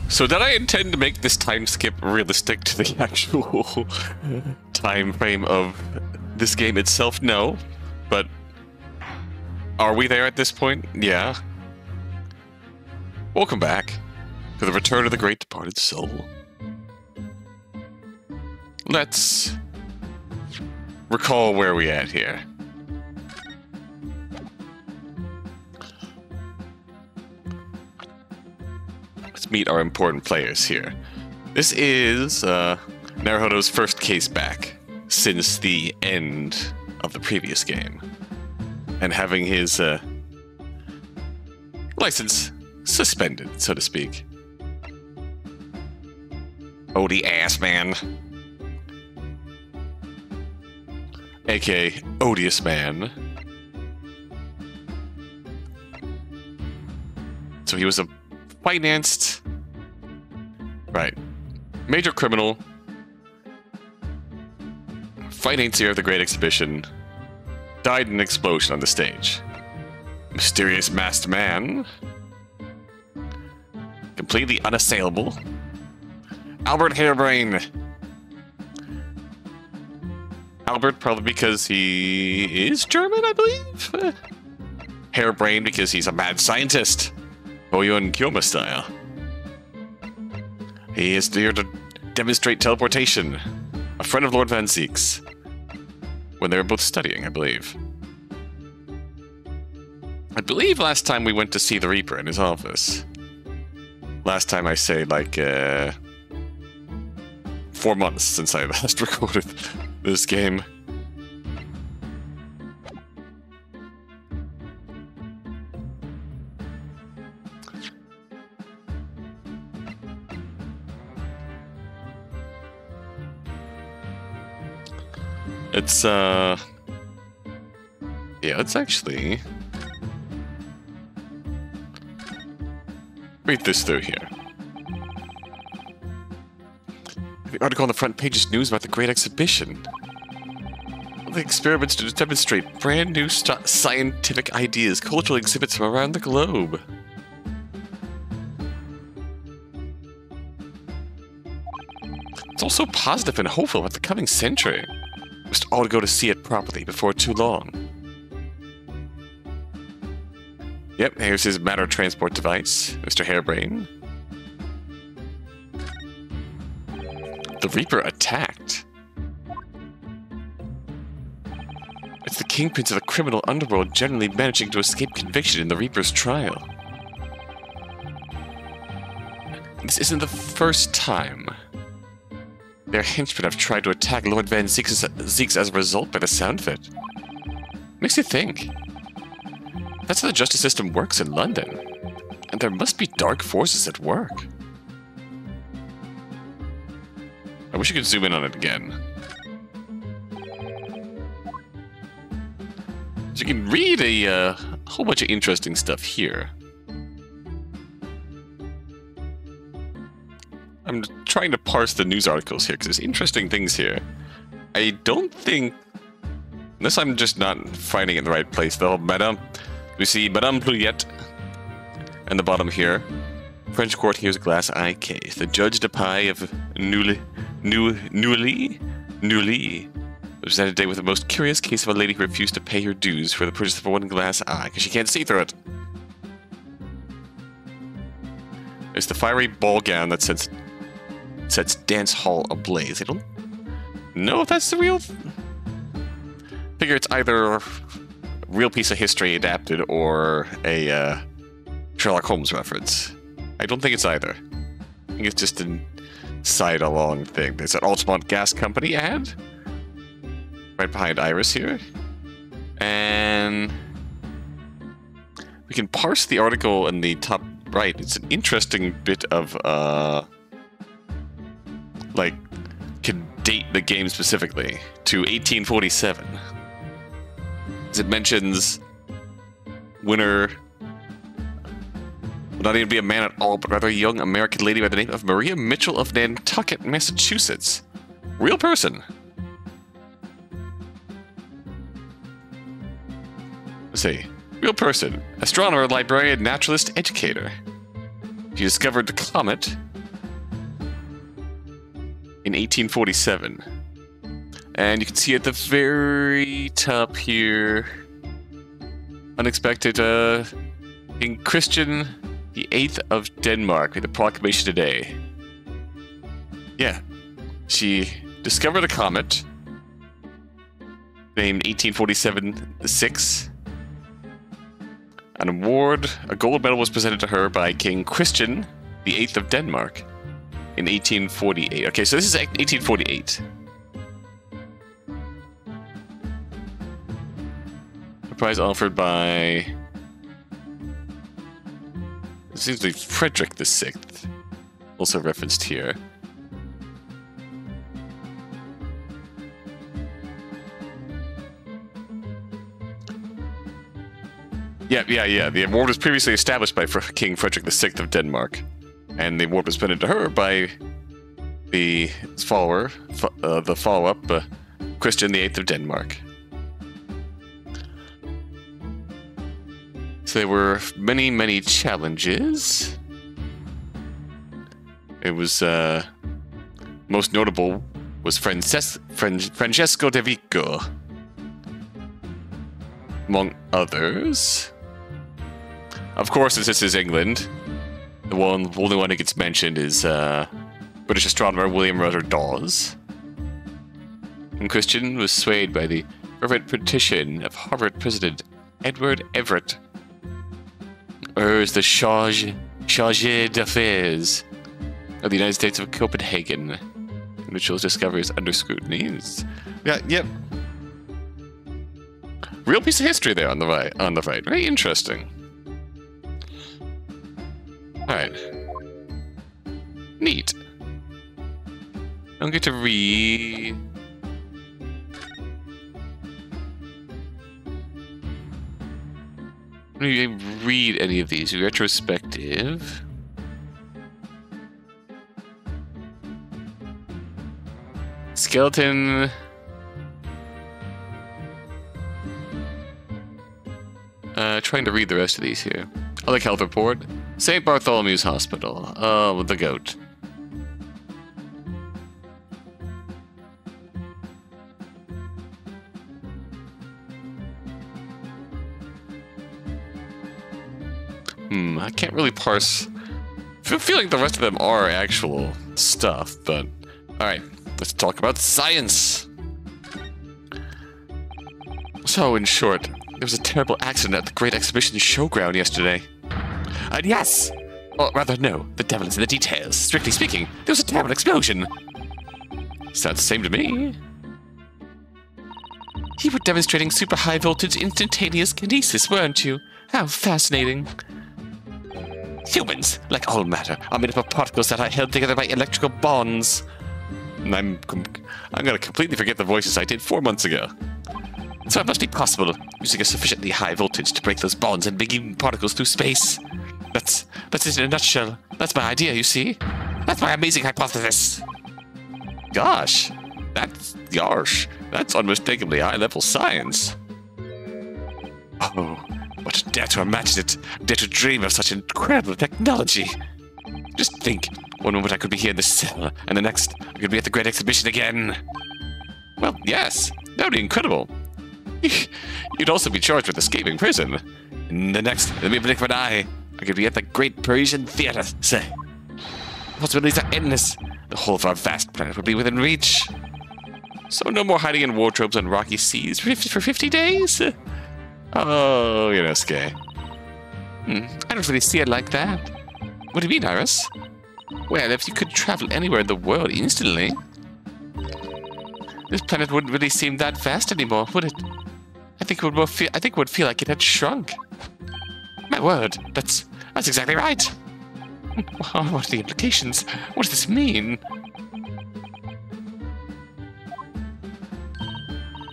So did I intend to make this time skip realistic to the actual time frame of this game itself? No. But are we there at this point? Yeah. Welcome back to the return of the great departed soul. Let's recall where we at here. Let's meet our important players here. This is Naruhodo's first case back since the end of the previous game, and having his license suspended, so to speak. Oh, the ass man. AKA Odious Man. So he was a financed... Right. Major criminal. Financier of the Great Exhibition. Died in an explosion on the stage. Mysterious masked man. Completely unassailable. Albert Hairbrain. Albert, probably because he is German, I believe? Hairbrain because he's a mad scientist. Oyo and Kyoma style. He is here to demonstrate teleportation. A friend of Lord Van Zeek's. When they were both studying, I believe. I believe last time we went to see the Reaper in his office. Last time I say, like, 4 months since I last recorded this game. It's, yeah, let's actually read this through here. The article on the front page is news about the Great Exhibition. The experiments to demonstrate brand new scientific ideas, cultural exhibits from around the globe. It's also positive and hopeful about the coming century. We must all go to see it properly before too long. Yep, here's his matter transport device, Mr. Hairbrain. The Reaper attacked. It's the kingpins of the criminal underworld generally managing to escape conviction in the Reaper's trial. This isn't the first time their henchmen have tried to attack Lord Van Zeek's as a result by the sound of it. Makes you think. That's how the justice system works in London. And there must be dark forces at work. I wish you could zoom in on it again. So you can read a whole bunch of interesting stuff here. I'm trying to parse the news articles here because there's interesting things here. I don't think, unless I'm just not finding it in the right place, though, Madame, we see Madame Plouillette at the bottom here. French court hears a glass eye case. The judge de paix of Neuilly was presented today with the most curious case of a lady who refused to pay her dues for the purchase of one glass eye because she can't see through it. It's the fiery ball gown that sets dance hall ablaze. I don't know if that's the real... Figure it's either a real piece of history adapted or a Sherlock Holmes reference. I don't think it's either. I think it's just a side-along thing. There's an Altamont Gas Company ad right behind Iris here. And we can parse the article in the top right. It's an interesting bit of, like, can date the game specifically to 1847. As it mentions winner would not even be a man at all, but rather a young American lady by the name of Maria Mitchell of Nantucket, Massachusetts. Real person. Let's see. Real person. Astronomer, librarian, naturalist, educator. She discovered the comet in 1847. And you can see at the very top here, unexpected, in Christian the 8th of Denmark, made the proclamation today. Yeah, she discovered a comet named 1847-6. An award, a gold medal was presented to her by King Christian the 8th of Denmark in 1848. Okay, so this is 1848. A prize offered by... It seems to be Frederick the 6th, also referenced here. Yeah. The award was previously established by King Frederick VI of Denmark, and the award was presented to her by the follower, the follow-up, Christian the 8th of Denmark. So there were many, many challenges. It was most notable was Francesco de Vico, among others. Of course, since this is England, the only one that gets mentioned is British astronomer William Rutter Dawes. And Christian was swayed by the fervent petition of Harvard President Edward Everett, the Chargé d'Affaires of the United States of Copenhagen, Mitchell's discoveries under scrutiny. Yep. Real piece of history there on the right. Very interesting. Alright. Neat. I don't get to read... Let me read any of these. Retrospective. Skeleton. Trying to read the rest of these here. Public health report. St. Bartholomew's Hospital. Oh, with the goat. I can't really parse. I feel like the rest of them are actual stuff, but... Alright, let's talk about science! So, in short, there was a terrible accident at the Great Exhibition Showground yesterday. And yes! Or rather, no, the devil is in the details. Strictly speaking, there was a terrible explosion. Sounds the same to me. You were demonstrating super high voltage instantaneous kinesis, weren't you? How fascinating. Humans, like all matter, are made up of particles that are held together by electrical bonds. And I'm gonna completely forget the voices I did 4 months ago. So it must be possible, using a sufficiently high voltage to break those bonds and bring particles through space. That's it in a nutshell. That's my idea, you see? That's my amazing hypothesis. Gosh, that's unmistakably high-level science. Oh, but dare to imagine it, dare to dream of such incredible technology. Just think, one moment I could be here in this cell, and the next I could be at the Great Exhibition again. Well, yes, that would be incredible. You'd also be charged with escaping prison. And the next, in the blink of an eye, I could be at the Great Parisian Theatre, say. Possibilities are endless. The whole of our vast planet would be within reach. So no more hiding in wardrobes on rocky seas for 50 days? Oh, Ryunosuke. I don't really see it like that. What do you mean, Iris? Well, if you could travel anywhere in the world instantly, this planet wouldn't really seem that vast anymore, would it? I think it would feel like it had shrunk. My word, that's exactly right. What are the implications? What does this mean?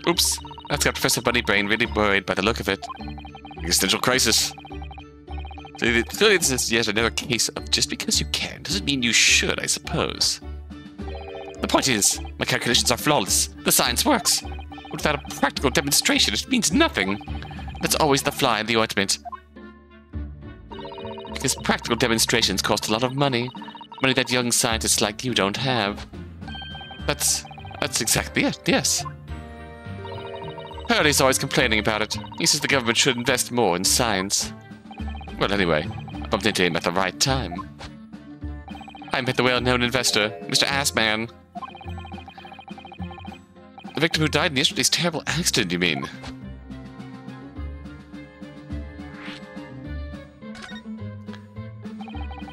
Oops, that's got Professor Bunnybrain really worried by the look of it. Existential crisis. Clearly this is yet another case of just because you can doesn't mean you should, I suppose. The point is, my calculations are flawless. The science works. Without a practical demonstration, it means nothing. That's always the fly in the ointment. Because practical demonstrations cost a lot of money. Money that young scientists like you don't have. That's exactly it, yes. Hurley's always complaining about it. He says the government should invest more in science. Well, anyway, I bumped into him at the right time. I met the well-known investor, Mr. Assman. The victim who died in yesterday's terrible accident, you mean?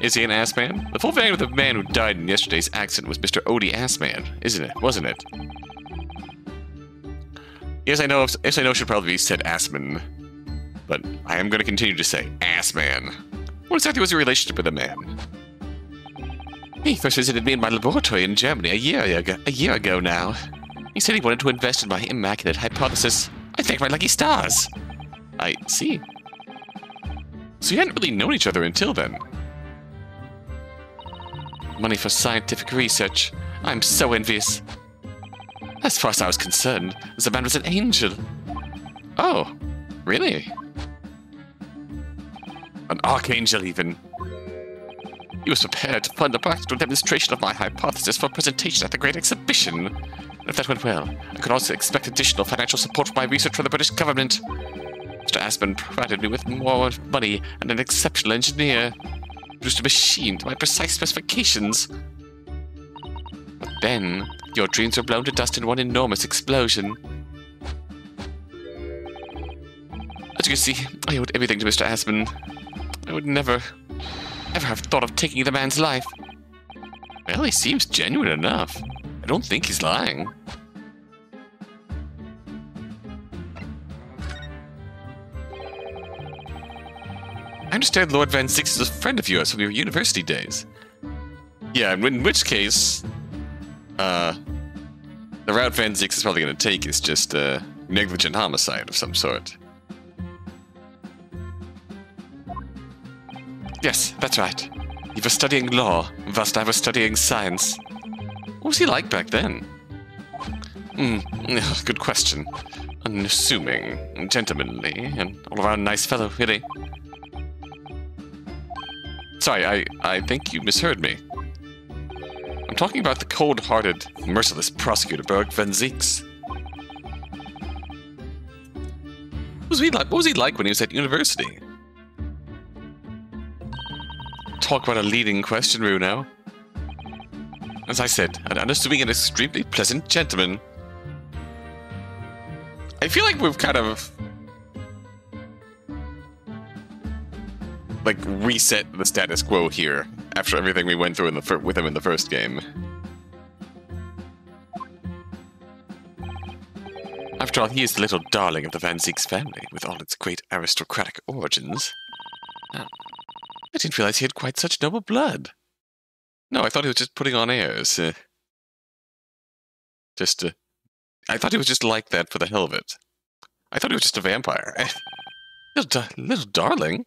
Is he an Assman? The full name of the man who died in yesterday's accident was Mr. Odie Assman, isn't it? Wasn't it? Yes, I know should probably be said Assman, but I am going to continue to say Assman. What exactly was your relationship with the man? He first visited me in my laboratory in Germany a year ago now. He said he wanted to invest in my immaculate hypothesis. I thank my lucky stars. I see. So you hadn't really known each other until then. Money for scientific research. I'm so envious. As far as I was concerned, the man was an angel. Oh, really? An archangel, even. He was prepared to fund a practical demonstration of my hypothesis for presentation at the Great Exhibition. And if that went well, I could also expect additional financial support for my research from the British government. Mr. Aspen provided me with more money and an exceptional engineer. Produced a machine to my precise specifications. But then, your dreams were blown to dust in one enormous explosion. As you can see, I owed everything to Mr. Aspen. I would never, ever have thought of taking the man's life. Well, he seems genuine enough. I don't think he's lying. I understand Lord Van Zix is a friend of yours from your university days. Yeah, in which case, the route Van Zix is probably going to take is just negligent homicide of some sort. Yes, that's right. He was studying law, whilst I was studying science. What was he like back then? Good question. Unassuming, gentlemanly, and all-around nice fellow, really. Sorry, I think you misheard me. I'm talking about the cold-hearted, merciless prosecutor Berg Van Zix. What was he like when he was at university? Talk about a leading question, Runo. As I said, an unassuming and extremely pleasant gentleman. I feel like we've kind of like reset the status quo here after everything we went through with him in the first game. After all, he is the little darling of the Van Zix family, with all its great aristocratic origins. Oh, I didn't realize he had quite such noble blood. No, I thought he was just putting on airs. I thought he was just like that for the hell of it. I thought he was just a vampire. Little darling.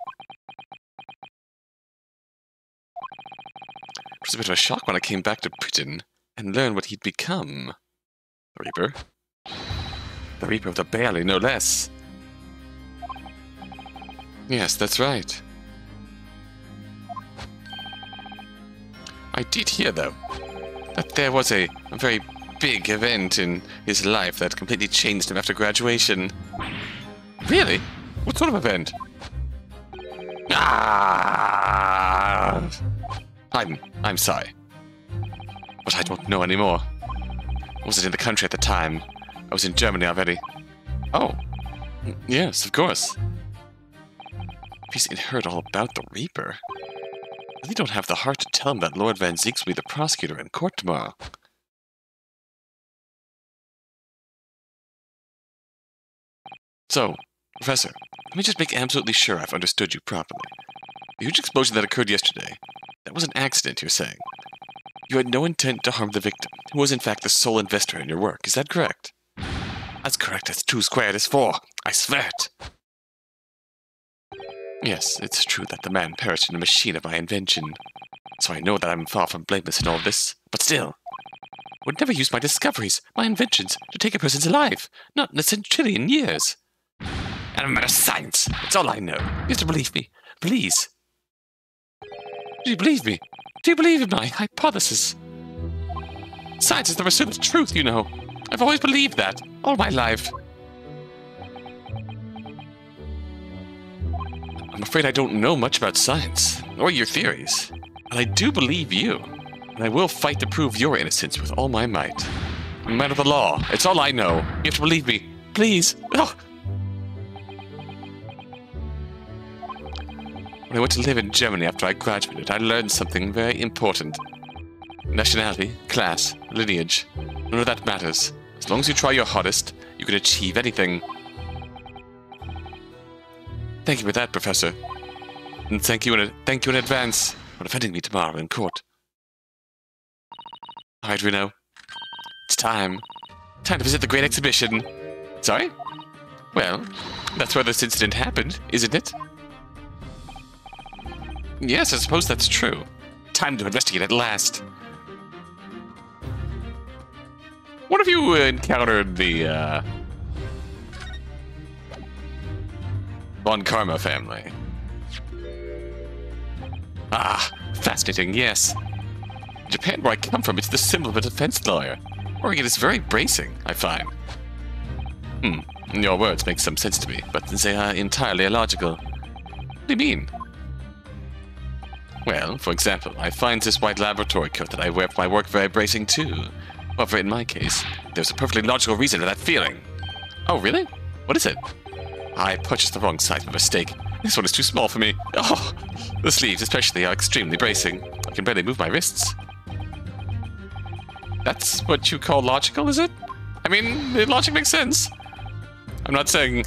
It was a bit of a shock when I came back to Britain and learned what he'd become. The Reaper. The Reaper of the Barely, no less. Yes, that's right. I did hear, though, that there was a very big event in his life that completely changed him after graduation. Really? What sort of event? Ah! I'm sorry. But I don't know anymore. I wasn't in the country at the time. I was in Germany already. Oh. Yes, of course. If he's heard all about the Reaper, I really don't have the heart to tell him that Lord Van Zix will be the prosecutor in court tomorrow. So, Professor, let me just make absolutely sure I've understood you properly. The huge explosion that occurred yesterday, that was an accident, you're saying. You had no intent to harm the victim, who was in fact the sole investor in your work. Is that correct? As correct as 2 squared is 4. I swear it. Yes, it's true that the man perished in a machine of my invention. So I know that I'm far from blameless in all this. But still, I would never use my discoveries, my inventions, to take a person's life. Not in a centillion years. And I'm a man of science. That's all I know. You have to believe me. Please. Do you believe me? Do you believe in my hypothesis? Science is the pursuit of truth, you know. I've always believed that, all my life. I'm afraid I don't know much about science, or your theories. But I do believe you, and I will fight to prove your innocence with all my might. No matter the law, it's all I know. You have to believe me. Please. Oh. When I went to live in Germany after I graduated, I learned something very important. Nationality, class, lineage. None of that matters. As long as you try your hardest, you can achieve anything. Thank you for that, Professor. And thank you in advance for defending me tomorrow in court. Alright, Reno. It's time. Time to visit the Great Exhibition. Sorry? Well, that's where this incident happened, isn't it? Yes, I suppose that's true. Time to investigate at last. What if you encountered the, Von Karma family? Ah, fascinating, yes. In Japan, where I come from, it's the symbol of a defense lawyer. Working it is very bracing, I find. Your words make some sense to me, but they are entirely illogical. What do you mean? Well, for example, I find this white laboratory coat that I wear for my work very bracing too. However, in my case, there's a perfectly logical reason for that feeling. Oh, really? What is it? I purchased the wrong size by mistake. This one is too small for me. Oh, the sleeves especially are extremely bracing. I can barely move my wrists. That's what you call logical, is it? I mean, the logic makes sense. I'm not saying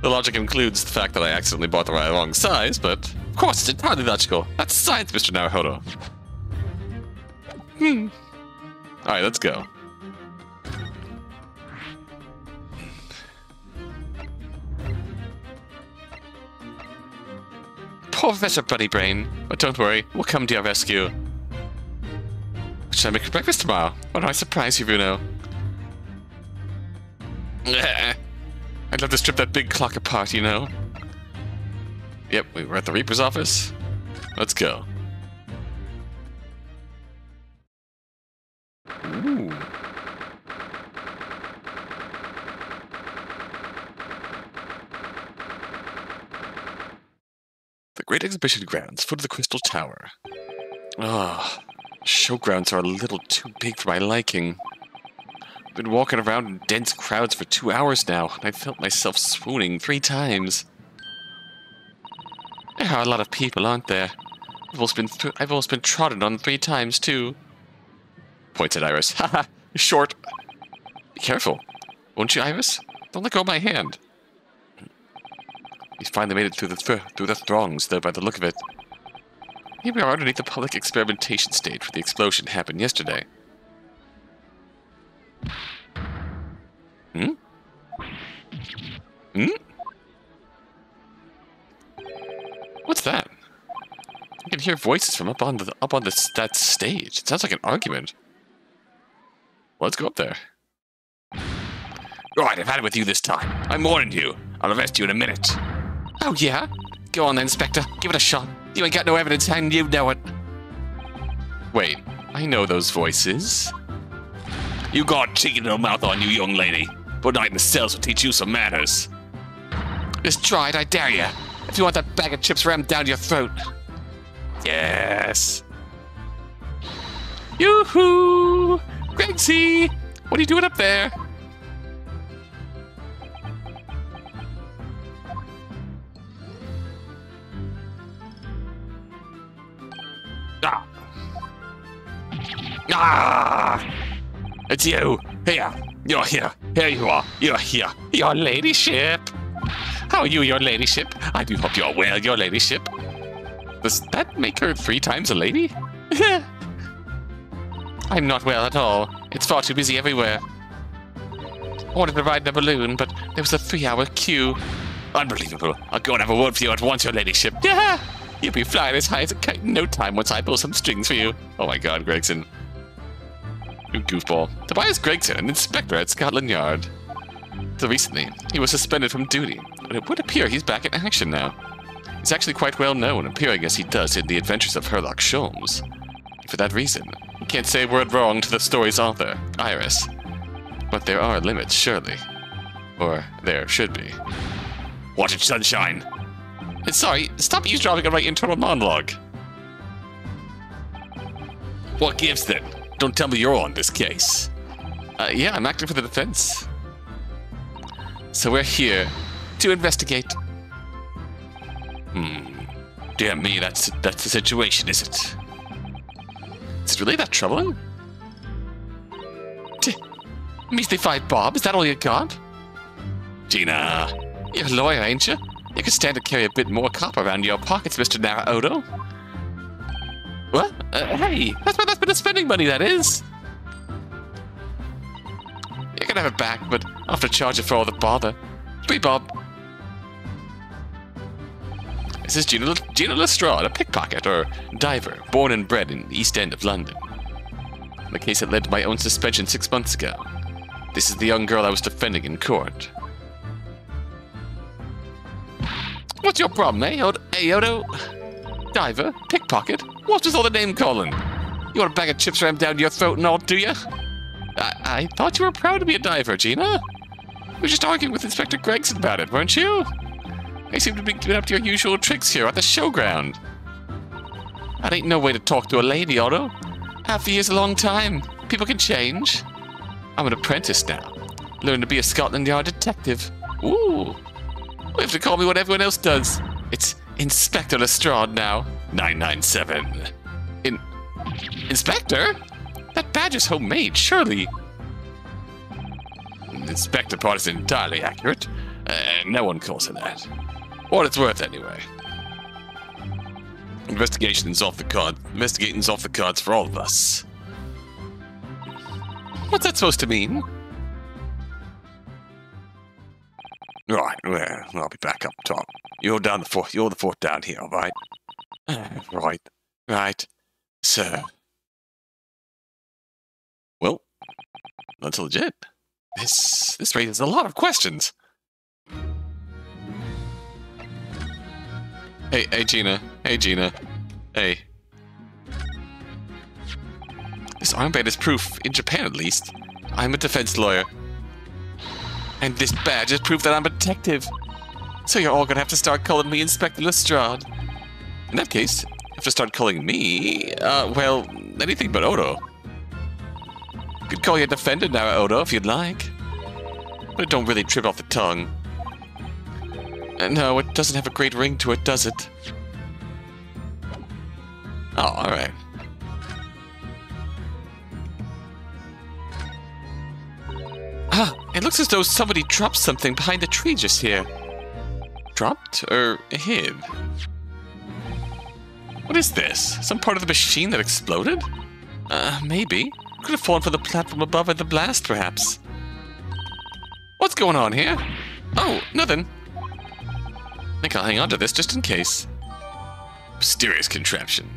the logic includes the fact that I accidentally bought the wrong size, but of course it's entirely logical. That's science, Mr. Naruhodo. Alright, let's go. Poor Professor Buddybrain, but don't worry, we'll come to your rescue. What should I make for breakfast tomorrow? Why don't I surprise you, Bruno? I'd love to strip that big clock apart, you know. Yep, we were at the Reaper's office. Let's go. Ooh. The Great Exhibition Grounds, foot of the Crystal Tower. Ah, showgrounds are a little too big for my liking. I've been walking around in dense crowds for 2 hours now, and I felt myself swooning 3 times. There are a lot of people, aren't there? I've almost been trodden on 3 times, too. Points at Iris. Haha, you're short. Be careful. Won't you, Iris? Don't let go of my hand. We finally made it through the throngs, though, by the look of it. Here we are underneath the public experimentation stage where the explosion happened yesterday. What's that? I can hear voices from up on that stage. It sounds like an argument. Well, let's go up there. Right, I've had it with you this time. I'm warning you. I'll arrest you in a minute. Oh, yeah? Go on then, Inspector. Give it a shot. You ain't got no evidence, and you know it. Wait, I know those voices. You got a cheeky little mouth on you, young lady. Put night in the cells will teach you some manners. Just try it, I dare you. If you want that bag of chips rammed down your throat. Yes. Yoo-hoo! Gregsy! What are you doing up there? Ah! Ah! It's you! Here! You're here! Here you are! You're here! Your ladyship! How are you, your ladyship? I do hope you're well, your ladyship. Does that make her 3 times a lady? I'm not well at all. It's far too busy everywhere. I wanted to ride in a balloon, but there was a 3-hour queue. Unbelievable. I'll go and have a word for you at once, your ladyship. Yeah! You'll be flying as high as a kite in no time once I pull some strings for you. Oh my god, Gregson. You goofball. Tobias Gregson, an inspector at Scotland Yard. Until recently, he was suspended from duty, but it would appear he's back in action now. He's actually quite well known, appearing as he does in The Adventures of Sherlock Sholmes. And for that reason, You can't say a word wrong to the story's author, Iris. But there are limits, surely. Or there should be. Watch it, sunshine! Sorry, stop eavesdropping on my internal monologue. What gives then? Don't tell me you're on this case. Yeah, I'm acting for the defense. So we're here to investigate. Dear me, that's the situation, is it? Is it really that troubling? Measly 5 bob, is that all you got? Gina, you're a lawyer, ain't you? You could stand to carry a bit more copper around in your pockets, Mr. Naruhodo. What? Hey, that's my last bit of spending money, that is. You can have it back, but I'll have to charge you for all the bother. 3 bob. This is Gina Lestrade, a pickpocket or diver, born and bred in the East End of London. The case that led to my own suspension 6 months ago. This is the young girl I was defending in court. What's your problem, eh, Odo? Diver? Pickpocket? What's with all the name calling? You want a bag of chips rammed down your throat and all, do you? I thought you were proud to be a diver, Gina. You were just arguing with Inspector Gregson about it, weren't you? I seem to be giving up to your usual tricks here at the showground. That ain't no way to talk to a lady, Otto. Half a year's a long time. People can change. I'm an apprentice now. Learn to be a Scotland Yard detective. Ooh. You have to call me what everyone else does. It's Inspector Lestrade now. 997. Inspector? That badge is homemade, surely. The Inspector part is entirely accurate. No one calls her that. What it's worth, anyway. Investigation's off the cards for all of us. What's that supposed to mean? Right, well, I'll be back up top. You're the fourth down here, all right? Right, sir. Well, that's legit. This raises a lot of questions. Hey, Gina. Hey. This armband is proof, in Japan at least. I'm a defense lawyer. And this badge is proof that I'm a detective. So you're all gonna have to start calling me Inspector Lestrade. In that case, you have to start calling me, well, anything but Odo. You could call you a defendant now, Odo, if you'd like. But it don't really trip off the tongue. No, it doesn't have a great ring to it, does it? Oh, alright. It looks as though somebody dropped something behind the tree just here. Dropped? Or hid? What is this? Some part of the machine that exploded? Maybe. Could have fallen from the platform above at the blast, perhaps. What's going on here? Oh, nothing. I think I'll hang on to this just in case. Mysterious contraption.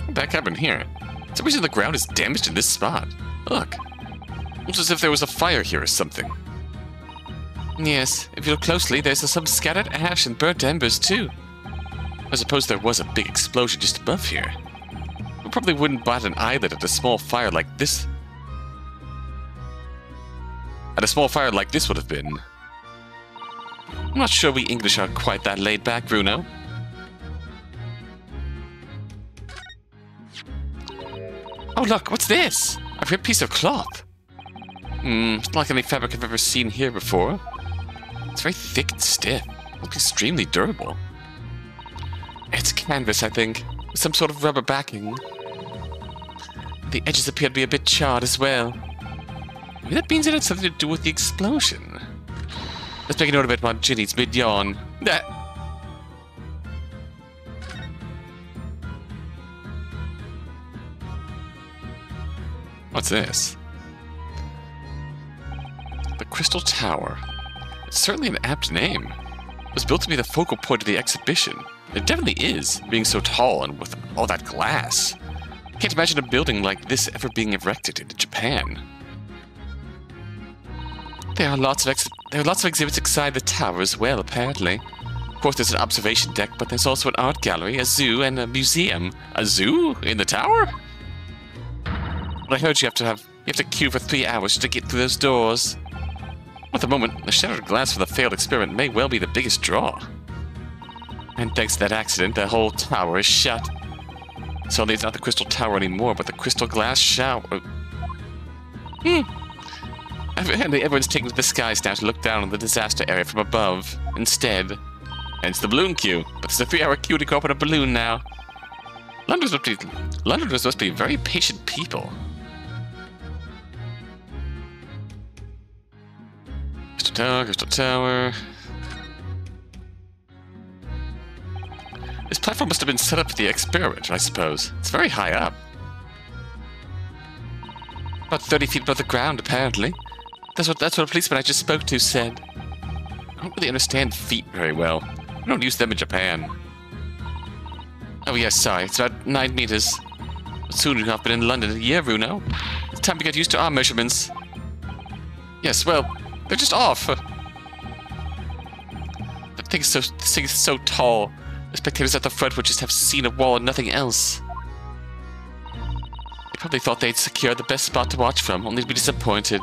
What the heck happened here? For some reason the ground is damaged in this spot. Look. Looks as if there was a fire here or something. Yes, if you look closely, there's some scattered ash and burnt embers too. I suppose there was a big explosion just above here. We probably wouldn't bat an eyelid at a small fire like this. Would have been. I'm not sure we English are quite that laid back, Bruno. Oh look, what's this? A ripped piece of cloth. It's not like any fabric I've ever seen here before. It's very thick and stiff. Looks extremely durable. It's canvas, I think, with some sort of rubber backing. The edges appear to be a bit charred as well. Maybe that means it had something to do with the explosion. Let's make a note of it while Ginny's mid-yawn. What's this? The Crystal Tower. It's certainly an apt name. It was built to be the focal point of the exhibition. It definitely is, being so tall and with all that glass. I can't imagine a building like this ever being erected in Japan. There are lots of exhibits inside the tower as well, apparently. course, there's an observation deck, but there's also an art gallery, a zoo, and a museum. A zoo? In the tower? But I heard you have to queue for 3 hours to get through those doors. At the moment, the shattered glass for the failed experiment may well be the biggest draw. And thanks to that accident, the whole tower is shut. So it's not the crystal tower anymore, but the crystal glass shower. Everyone's taken to the skies now to look down on the disaster area from above instead. And it's the balloon queue, but there's a 3-hour queue to go up in a balloon now. Londoners must be very patient people. Crystal Tower. This platform must have been set up for the experiment, I suppose. It's very high up. About 30 feet above the ground, apparently. That's what a policeman I just spoke to said. I don't really understand feet very well. We don't use them in Japan. Oh yes, sorry. It's about 9 meters. But soon you'll have been in London a year, Runo. It's time to get used to our measurements. Yes, well, they're just off. This thing is so tall. The spectators at the front would just have seen a wall and nothing else. They probably thought they'd secured the best spot to watch from, only to be disappointed.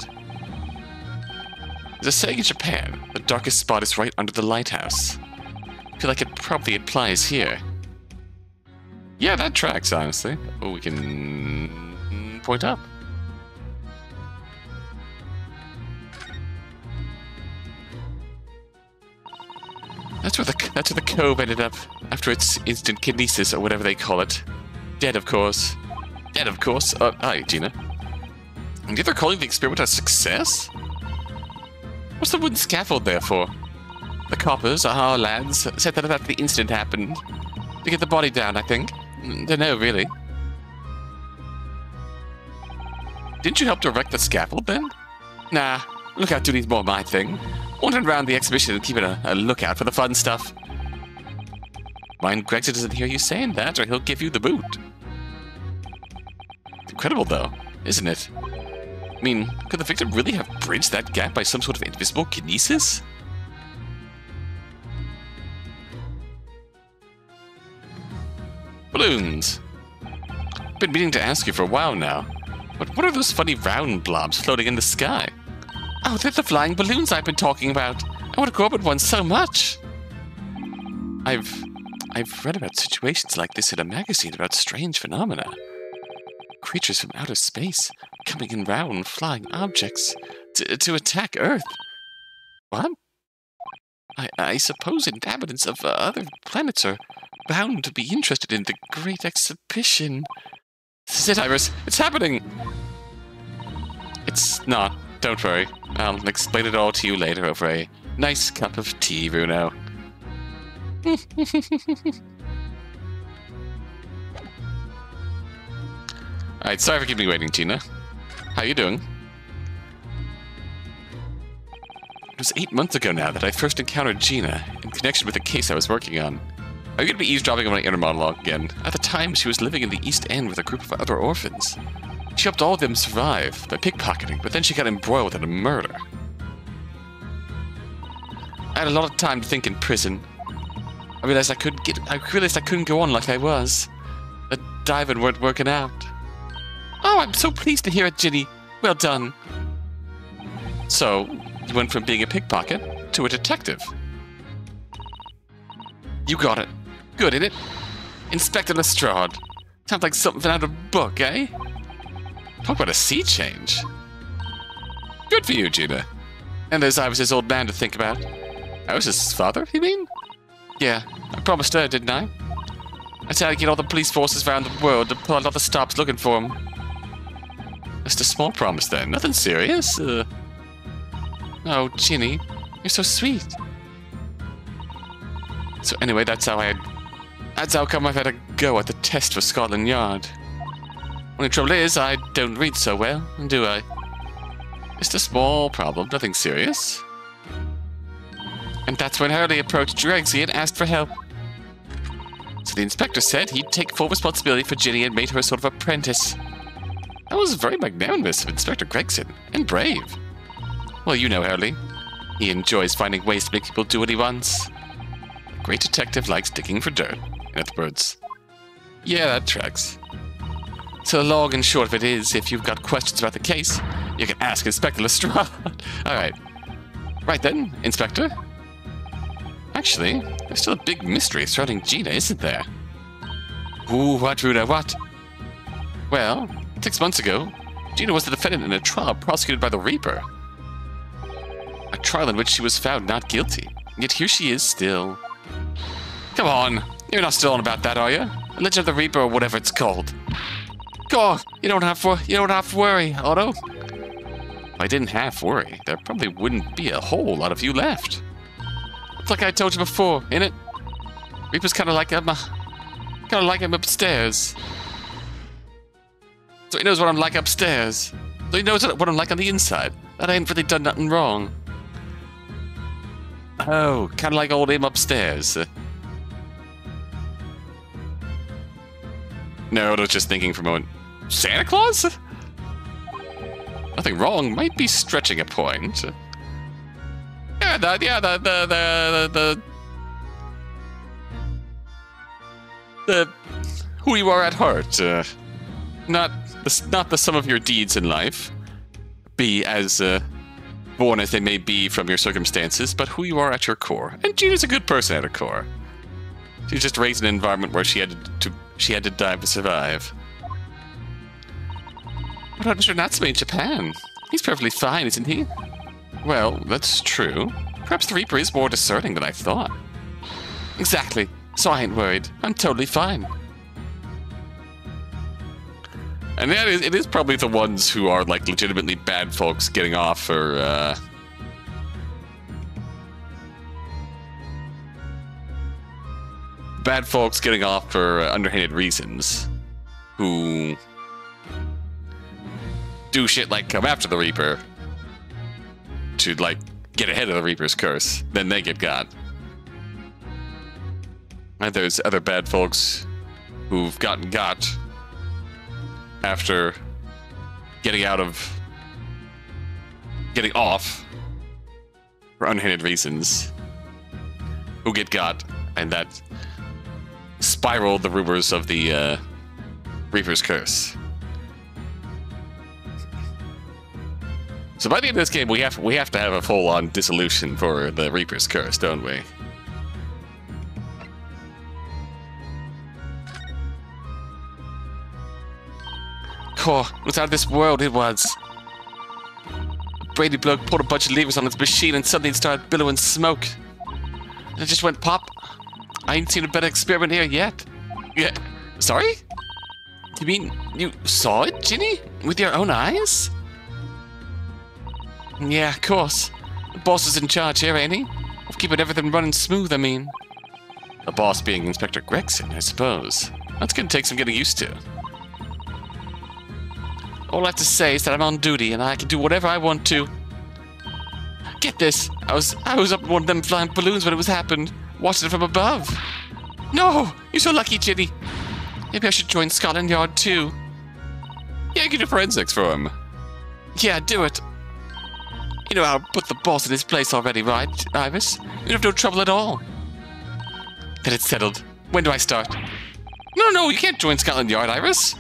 There's a saying in Japan, the darkest spot is right under the lighthouse. I feel like it probably applies here. Yeah, that tracks, honestly. Oh, we can point up. That's where the cove ended up after its instant kinesis, or whatever they call it. Dead, of course. Dead, of course. Hi, Gina. And yet they're calling the experiment a success? What's the wooden scaffold there for? The coppers, our lads, said that after the incident happened. To get the body down, I think. Don't know, really. Didn't you help to erect the scaffold, then? Nah, lookout duty's more my thing. Wandering around the exhibition and keeping a lookout for the fun stuff. Mind Gregson doesn't hear you saying that, or he'll give you the boot. It's incredible, though, isn't it? I mean, could the victim really have bridged that gap by some sort of invisible kinesis? Balloons. Been meaning to ask you for a while now, but what are those funny round blobs floating in the sky? Oh, they're the flying balloons I've been talking about. I want to go up in one so much. I've read about situations like this in a magazine about strange phenomena. Creatures from outer space coming in round flying objects to attack Earth. What? I suppose inhabitants of other planets are bound to be interested in the great exhibition. This is it, Iris. It's happening! It's not. Don't worry. I'll explain it all to you later over a nice cup of tea, Runo. Alright, sorry for keeping you waiting, Gina. How you doing? It was 8 months ago now that I first encountered Gina in connection with a case I was working on. I'm going to be eavesdropping on my inner monologue again. At the time, she was living in the East End with a group of other orphans. She helped all of them survive by pickpocketing, but then she got embroiled in a murder. I had a lot of time to think in prison. I realized I couldn't go on like I was. The diving weren't working out. Oh, I'm so pleased to hear it, Ginny. Well done. So, you went from being a pickpocket to a detective. You got it. Good, innit? Inspector Lestrade. Sounds like something out of a book, eh? Talk about a sea change. Good for you, Gina. And there's Iris' old man to think about. Iris' father, you mean? Yeah, I promised her, didn't I? I said I'd get all the police forces around the world to pull out all the stops looking for him. Just a small promise then, nothing serious. Oh, Ginny, you're so sweet. So anyway, that's how come I've had a go at the test for Scotland Yard. Only trouble is, I don't read so well, do I? Just a small problem, nothing serious. And that's when Hurley approached Gregson and asked for help. So the inspector said he'd take full responsibility for Ginny and made her a sort of apprentice. That was very magnanimous of Inspector Gregson, and brave. Well, you know Hurley. He enjoys finding ways to make people do what he wants. Great detective likes digging for dirt. In other words, yeah, that tracks. So the long and short of it is, if you've got questions about the case, you can ask Inspector Lestrade. Alright. Right then, Inspector. Actually, there's still a big mystery surrounding Gina, isn't there? Ooh, what, Ruda, what? Well, 6 months ago, Gina was the defendant in a trial prosecuted by the Reaper. A trial in which she was found not guilty. Yet here she is still. Come on, you're not still on about that, are you? The Legend of the Reaper or whatever it's called. God, you don't have to worry, Otto. If I didn't half worry, there probably wouldn't be a whole lot of you left. It's like I told you before, innit? Reaper's kind of like him upstairs. So he knows what I'm like upstairs. So he knows what I'm like on the inside. That I ain't really done nothing wrong. Oh, kind of like old him upstairs. No, I was just thinking for a moment. Santa Claus? Nothing wrong. Might be stretching a point. Yeah, the who you are at heart. Not the sum of your deeds in life, be as born as they may be from your circumstances, but who you are at your core. And Gina's a good person at her core. She was just raised in an environment where she had to dive to survive. What about Mr. Natsume in Japan? He's perfectly fine, isn't he? Well, that's true. Perhaps the Reaper is more discerning than I thought. Exactly. So I ain't worried. I'm totally fine. And it is probably the ones who are, like, legitimately bad folks getting off for, bad folks getting off for underhanded reasons. Who do shit like come after the Reaper to, like, get ahead of the Reaper's curse. Then they get got. And there's other bad folks who've gotten got after getting off for unhindered reasons, who get got, and that spiraled the rumors of the Reaper's curse. So by the end of this game, we have to have a full-on dissolution for the Reaper's curse, don't we? Core, it was out of this world, it was. Brady bloke pulled a bunch of levers on its machine and suddenly it started billowing smoke. And it just went pop. I ain't seen a better experiment here yet. Yeah. Sorry? You mean you saw it, Ginny? With your own eyes? Yeah, of course. The boss is in charge here, ain't he? Of keeping everything running smooth, I mean. The boss being Inspector Gregson, I suppose. That's gonna take some getting used to. All I have to say is that I'm on duty and I can do whatever I want to. Get this! I was up in one of them flying balloons when it was happened, watching it from above. No! You're so lucky, Ginny. Maybe I should join Scotland Yard too. Yeah, get your forensics for him. Yeah, do it. You know how to put the boss in his place already, right, Iris? You'd have no trouble at all. Then it's settled. When do I start? No, you can't join Scotland Yard, Iris.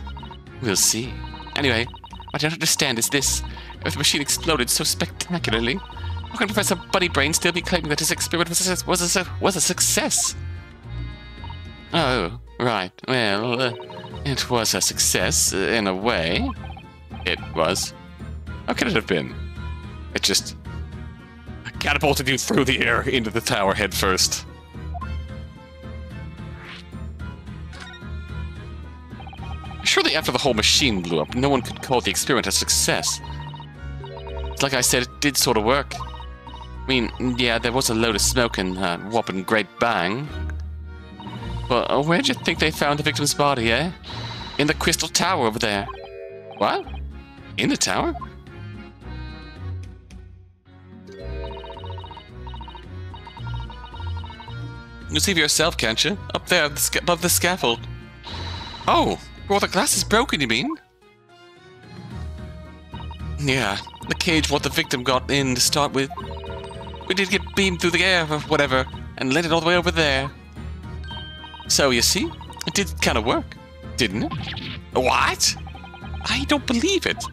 We'll see. Anyway, what I don't understand is this. If the machine exploded so spectacularly, how can Professor Bunnybrain still be claiming that his experiment was a success? Oh, right. Well, it was a success, in a way. It was. How could it have been? It just catapulted you through the air into the tower head first. Surely after the whole machine blew up, no one could call the experiment a success. Like I said, it did sort of work. I mean, yeah, there was a load of smoke and a whopping great bang. But where'd you think they found the victim's body, eh? In the crystal tower over there. What? In the tower? You see for yourself, can't you? Up there, above the scaffold. Oh! Well, the glass is broken, you mean? Yeah, the cage what the victim got in to start with. We did get beamed through the air or whatever. and landed all the way over there. So, you see, it did kind of work, didn't it? What? I don't believe it.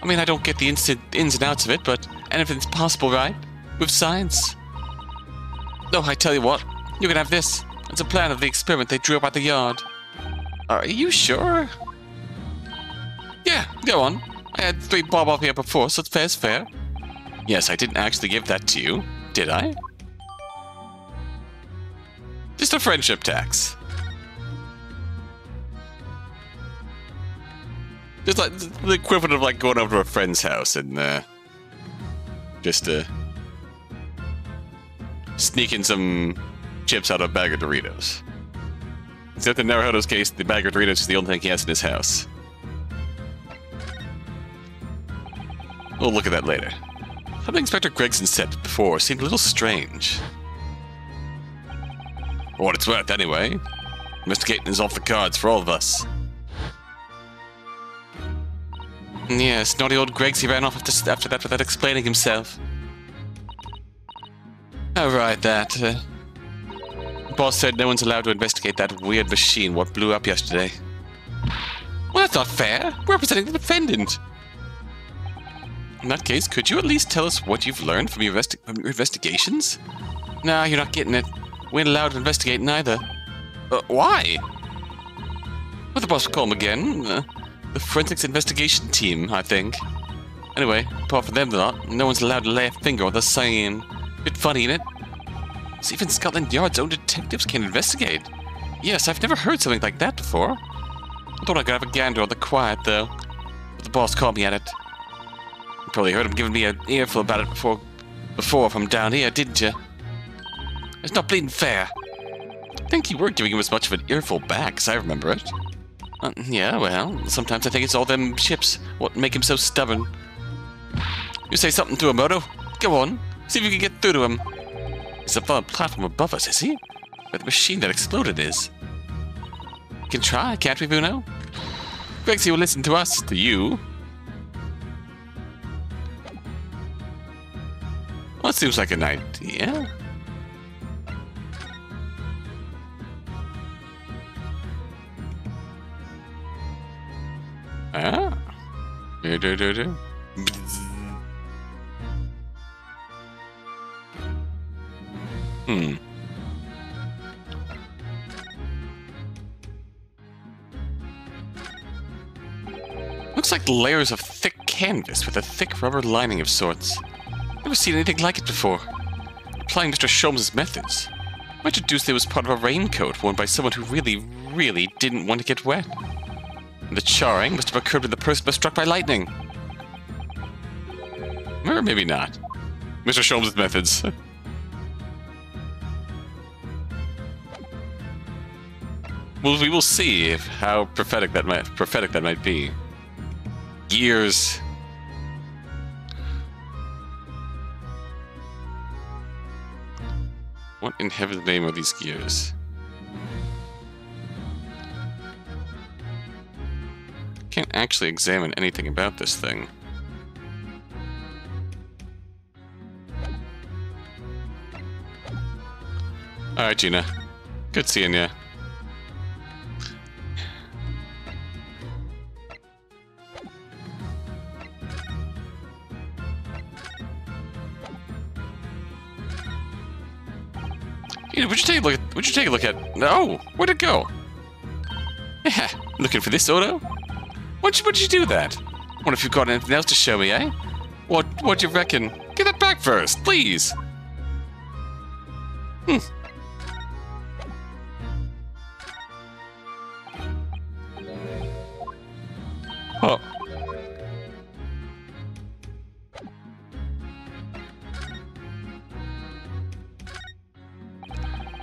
I mean, I don't get the ins and outs of it, but anything's possible, right? With science. Oh, I tell you what, you can have this. It's a plan of the experiment they drew up at the yard. Are you sure? Yeah, go on. I had 3 bob off here before, so it's fair's fair. Yes, I didn't actually give that to you, did I? Just a friendship tax. Just like the equivalent of like going over to a friend's house and just sneaking some chips out of a bag of Doritos. Except in Naruhodo's case, the bag of Doritos is the only thing he has in his house. We'll look at that later. Something Inspector Gregson said before seemed a little strange. For what it's worth, anyway. Investigating is off the cards for all of us. Yes, naughty old Gregsy ran off after that without explaining himself. Alright, that. The boss said no one's allowed to investigate that weird machine what blew up yesterday. Well, that's not fair. We're representing the defendant. In that case, could you at least tell us what you've learned from your investigations? Nah, you're not getting it. We ain't allowed to investigate neither. Why? Well, the boss will call him again. The forensics investigation team, I think. Anyway, apart from them lot, no one's allowed to lay a finger on the same. Bit funny, ain't it? So even Scotland Yard's own detectives can investigate. Yes, I've never heard something like that before. I thought I could have a gander on the quiet, though. But the boss called me at it. You probably heard him giving me an earful about it before from down here, didn't you? It's not bleeding fair. I think you were giving him as much of an earful back as I remember it. Yeah, well, sometimes I think it's all them chips what make him so stubborn. You say something to him, Odo? Go on, see if you can get through to him. He's up on a platform above us, is he? Where the machine that exploded is. We can try, can't we, Vuno? Gregsy will listen to us, to you. Well, it seems like an idea. Ah. Looks like layers of thick canvas with a thick rubber lining of sorts. Never seen anything like it before. Applying Mr. Sholmes' methods, I deduced it was part of a raincoat worn by someone who really didn't want to get wet. And the charring must have occurred when the person was struck by lightning. Or maybe not. Mr. Sholmes' methods. Well, we will see how prophetic that might be. Gears. What in heaven's name are these gears? Can't actually examine anything about this thing. Alright, Gina. Good seeing ya. Gina, would you take a look at... No! Where'd it go? Yeah, looking for this, Odo? What'd you do that? Wonder if you've got anything else to show me, eh? What do you reckon? Get that back first, please! Oh.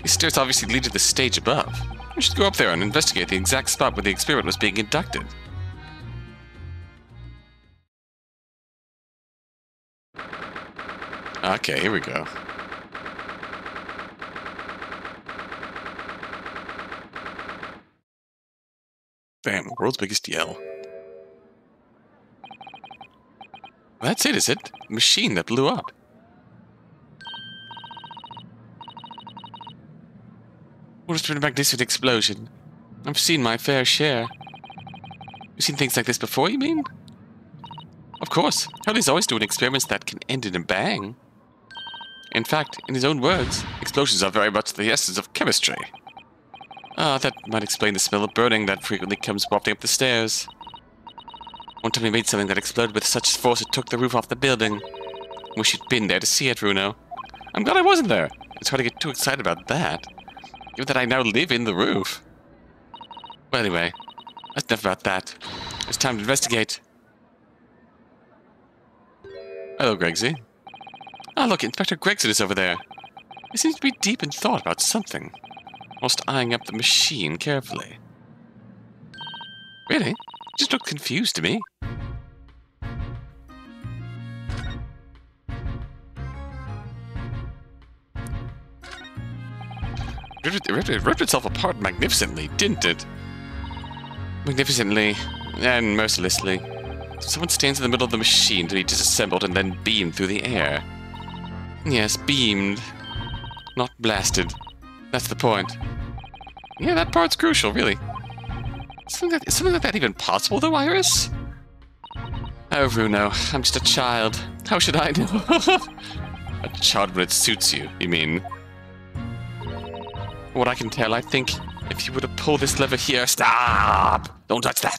These stairs obviously lead to the stage above. We should go up there and investigate the exact spot where the experiment was being conducted. Okay, here we go. Bam, world's biggest yell. That's it, is it? Machine that blew up. must have been a magnificent explosion. I've seen my fair share. You've seen things like this before, you mean? Of course. Hurley's always doing experiments that can end in a bang. In fact, in his own words, explosions are very much the essence of chemistry. Ah, that might explain the smell of burning that frequently comes wafting up the stairs. One time he made something that exploded with such force it took the roof off the building. Wish you'd been there to see it, Runo. I'm glad I wasn't there. It's hard to get too excited about that, given that I now live in the roof. Well, anyway, that's enough about that. It's time to investigate. Hello, Gregsy. Ah, look, Inspector Gregson is over there. He seems to be deep in thought about something, whilst eyeing up the machine carefully. Really? He just looked confused to me. It ripped itself apart magnificently, didn't it? Magnificently and mercilessly. Someone stands in the middle of the machine to be disassembled and then beamed through the air. Yes, beamed. Not blasted. That's the point. Yeah, that part's crucial, really. Is something like that even possible, though, Iris? Oh, Runo, I'm just a child. How should I know? A child when it suits you, you mean? What I can tell, I think if you were to pull this lever here... Stop! Don't touch that!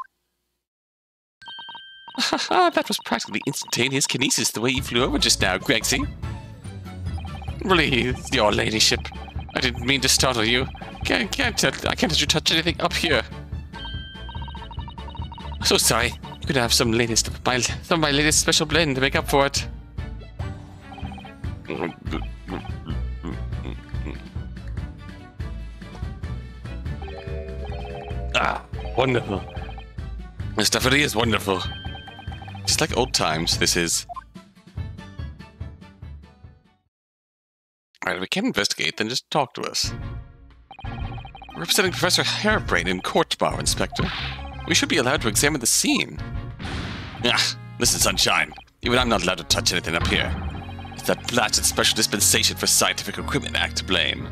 Haha, that was practically instantaneous kinesis the way you flew over just now, Gregsy. Really, your ladyship. I didn't mean to startle you. I can't let you touch anything up here. So sorry. You could have some of my latest special blend to make up for it. Ah, wonderful. This stuff really is wonderful. Just like old times, this is. Alright, if we can't investigate, then just talk to us. Representing Professor Hairbrain in court tomorrow, Inspector. We should be allowed to examine the scene. Ah, listen, Sunshine. Even I'm not allowed to touch anything up here. It's that blasted Special Dispensation for Scientific Equipment Act to blame.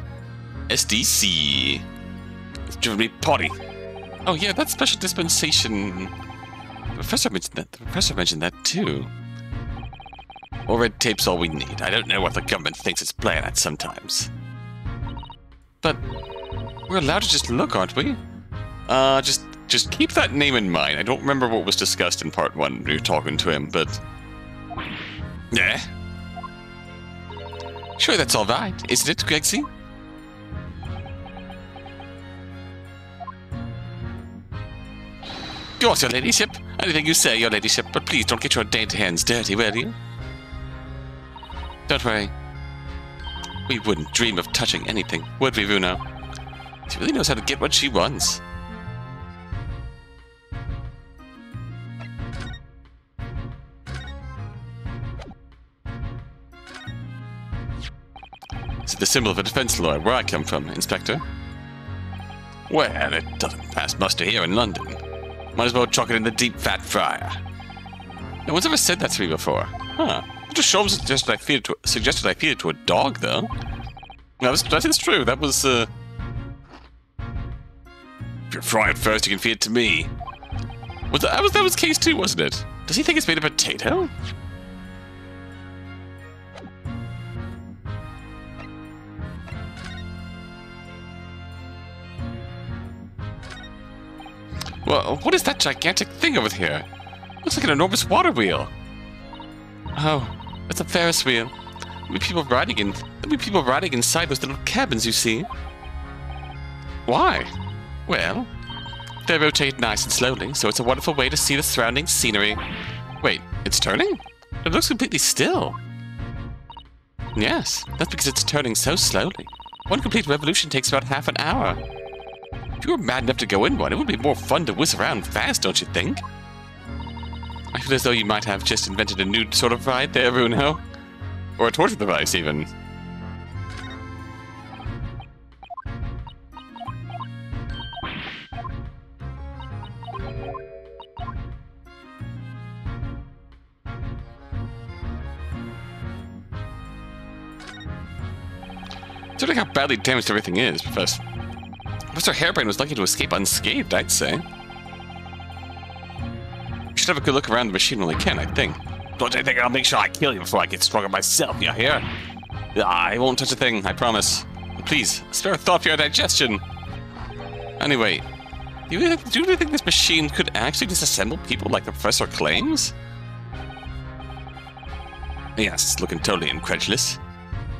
SDC. It's driven me potty. Oh yeah, that special dispensation... The professor mentioned that too. Well, red tape's all we need. I don't know what the government thinks it's playing at sometimes. But we're allowed to just look, aren't we? Just keep that name in mind. I don't remember what was discussed in part 1 when you were talking to him, but... Yeah? Sure, that's all right, isn't it, Gregsy? Of course, your ladyship. Anything you say, your ladyship, but please don't get your dainty hands dirty, will you? Don't worry. We wouldn't dream of touching anything, would we, Runo? She really knows how to get what she wants. It's the symbol of a defense lawyer where I come from, Inspector. Well, it doesn't pass muster here in London. Might as well chuck it in the deep fat fryer. No one's ever said that to me before. Huh. It just shows suggested I feed it to a dog, though. No, that is true. That was, If you're frying it first, you can feed it to me. That was the case too, wasn't it? Does he think it's made of potato? Well, what is that gigantic thing over here? Looks like an enormous water wheel. Oh, it's a Ferris wheel. There'll be people riding inside those little cabins, you see. Why? Well, they rotate nice and slowly, so it's a wonderful way to see the surrounding scenery. Wait, it's turning? It looks completely still. Yes, that's because it's turning so slowly. One complete revolution takes about half an hour. If you were mad enough to go in one, it would be more fun to whiz around fast, don't you think? I feel as though you might have just invented a new sort of ride there, Runo. Or a torture device, even. It's like how badly damaged everything is, Professor. Officer Hairbrain was lucky to escape unscathed, I'd say. We should have a good look around the machine when we can, I think. Don't you think I'll make sure I kill you before I get stronger myself, you hear? I won't touch a thing, I promise. Please, spare a thought for your digestion. Anyway, do you really think this machine could actually disassemble people like the professor claims? Yes, looking totally incredulous.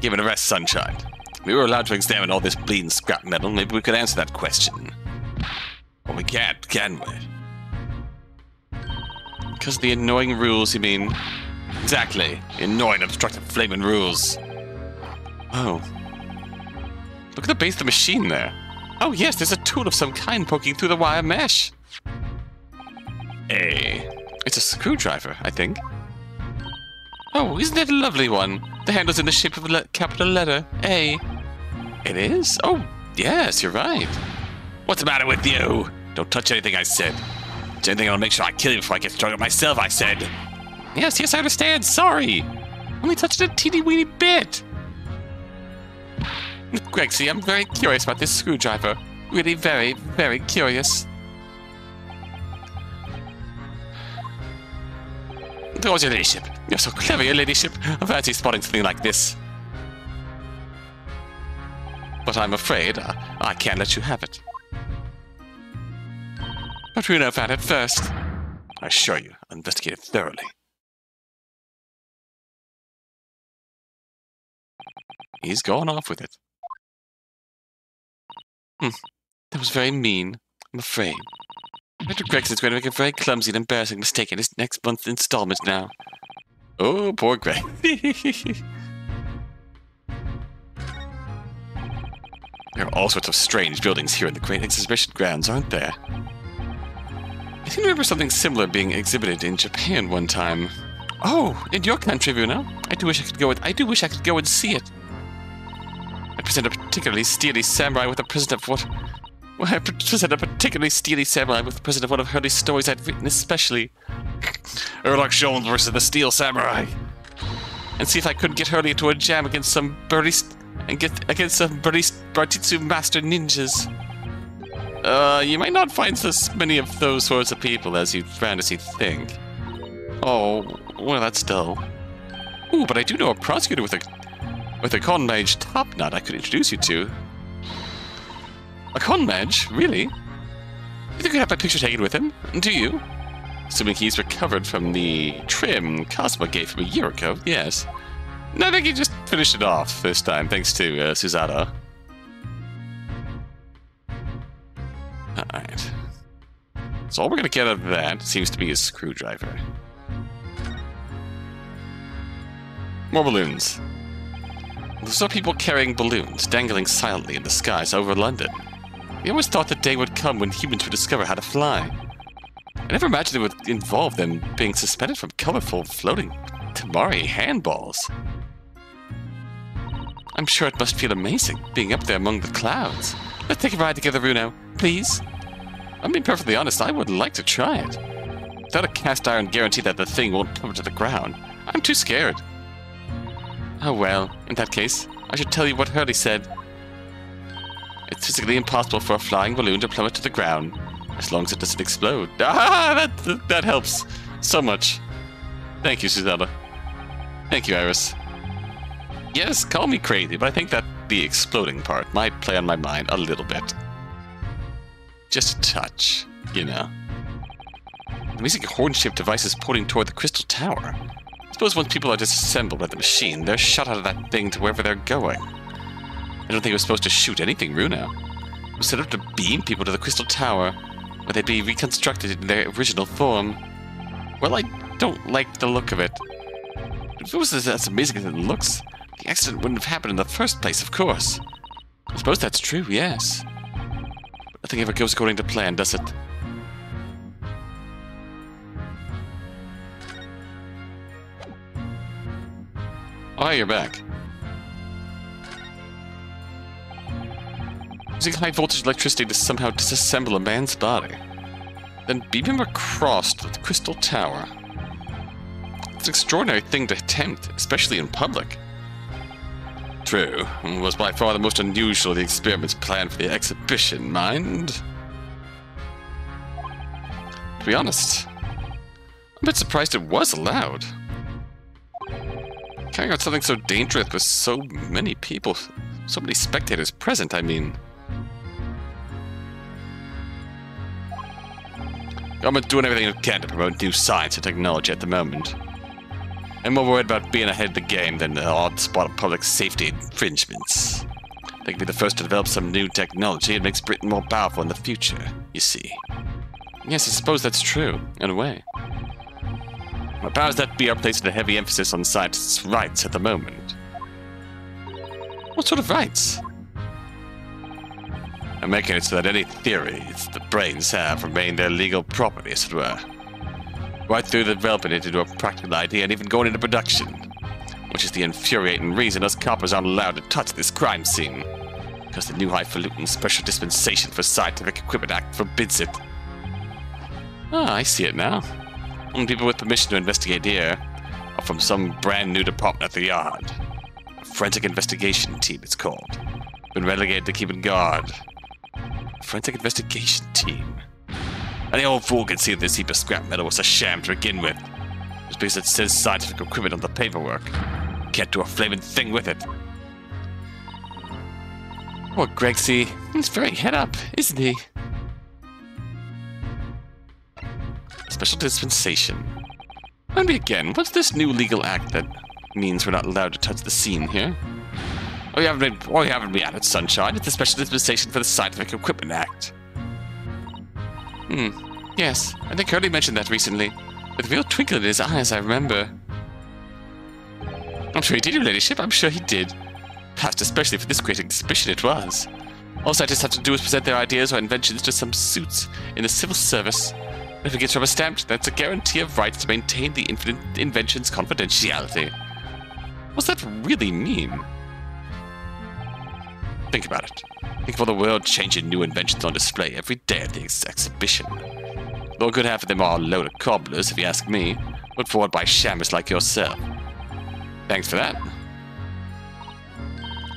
Give it a rest, Sunshine. We were allowed to examine all this bleeding scrap metal. Maybe we could answer that question. Well, we can't, can we? Because of the annoying rules, you mean? Exactly. The annoying, obstructive, flaming rules. Oh. Look at the base of the machine there. Oh yes, there's a tool of some kind poking through the wire mesh. Hey. It's a screwdriver, I think. Oh, isn't it a lovely one? The handle's in the shape of a capital letter, A. It is? Oh, yes, you're right. What's the matter with you? Don't touch anything I said. Touch anything, I'll make sure I kill you before I get stronger myself, I said. Yes, I understand, sorry. Only touched a teeny-weeny bit. Gregson, I'm very curious about this screwdriver. Really very, very curious. Towards your ladyship. You're so clever, your ladyship. I fancy spotting something like this. But I'm afraid I can't let you have it. But Ryuno found it first. I assure you, I'll investigate it thoroughly. He's going off with it. That was very mean, I'm afraid. Mr. Gregson's going to make a very clumsy and embarrassing mistake in his next month's installment now. Oh, poor Greg. There are all sorts of strange buildings here in the Great Exhibition Grounds, aren't there? I seem to remember something similar being exhibited in Japan one time. Oh, in your country, Ryuno. I do wish I could go and see it. I present a particularly steely samurai with the present of what... Well, I present a particularly steely samurai with the present of one of Hurley's stories I'd written especially. Erlock Jones versus the Steel Samurai. And see if I couldn't get Hurley into a jam against some Bartitsu master ninjas. You might not find so many of those sorts of people as you'd fantasy think. Oh, well, that's dull. Ooh, but I do know a prosecutor with a con mage top knot I could introduce you to. A con mage? Really? You think I have my picture taken with him? Do you? Assuming he's recovered from the trim Cosmo gave him a year ago, yes. No, I think he just finished it off this time, thanks to Susanna. Alright. So all we're gonna get out of that seems to be a screwdriver. More balloons. There's some people carrying balloons, dangling silently in the skies over London. I always thought the day would come when humans would discover how to fly. I never imagined it would involve them being suspended from colorful, floating Tamari handballs. I'm sure it must feel amazing, being up there among the clouds. Let's take a ride together, Ryuno, please. I'm being perfectly honest, I would like to try it. Without a cast iron guarantee that the thing won't plummet to the ground, I'm too scared. Oh well, in that case, I should tell you what Hurley said. It's physically impossible for a flying balloon to plummet to the ground, as long as it doesn't explode. Ah, that helps so much. Thank you, Susanna. Thank you, Iris. Yes, call me crazy, but I think that the exploding part might play on my mind a little bit. Just a touch, you know. The music horn-shaped device is pointing toward the Crystal Tower. I suppose once people are disassembled by the machine, they're shot out of that thing to wherever they're going. I don't think it was supposed to shoot anything, Ryuno. It was set up to beam people to the Crystal Tower, where they'd be reconstructed in their original form. Well, I don't like the look of it. If it was as amazing as it looks, the accident wouldn't have happened in the first place, of course. I suppose that's true, yes. But nothing ever goes according to plan, does it? Oh, you're back. Using high-voltage electricity to somehow disassemble a man's body. Then beam him across to the Crystal Tower. It's an extraordinary thing to attempt, especially in public. True. It was by far the most unusual of the experiments planned for the exhibition, mind. To be honest, I'm a bit surprised it was allowed. Carrying out something so dangerous with so many people, so many spectators present, I mean. Government's doing everything it can to promote new science and technology at the moment. I'm more worried about being ahead of the game than the odd spot of public safety infringements. They can be the first to develop some new technology that makes Britain more powerful in the future, you see. Yes, I suppose that's true, in a way. My powers that be are placing a heavy emphasis on scientists' rights at the moment. What sort of rights? I'm making it so that any theories the brains have remain their legal property, as it were. Right through developing it into a practical idea and even going into production. Which is the infuriating reason us coppers aren't allowed to touch this crime scene. Because the new highfalutin Special Dispensation for Scientific Equipment Act forbids it. Ah, I see it now. Only people with permission to investigate here are from some brand new department at the yard. A forensic investigation team, it's called. Been relegated to keeping guard. A forensic investigation team. Any old fool can see that this heap of scrap metal was a sham to begin with. Just because it says scientific equipment on the paperwork. Can't do a flaming thing with it. Poor Gregson, he's very head up, isn't he? Special dispensation. Remind me again, what's this new legal act that means we're not allowed to touch the scene here? Oh, you haven't been at it, Sunshine. It's the Special Dispensation for the Scientific Equipment Act. Yes, I think Curly mentioned that recently. With a real twinkle in his eyes, I remember. I'm sure he did, Your Ladyship. I'm sure he did. Past especially for this great exhibition it was. All scientists have to do is present their ideas or inventions to some suits in the civil service. If it gets rubber stamped, that's a guarantee of rights to maintain the invention's confidentiality. What's that really mean? Think about it. Think of all the world-changing new inventions on display every day at the exhibition. Though a good half of them are a load of cobblers, if you ask me, put forward by shammers like yourself. Thanks for that.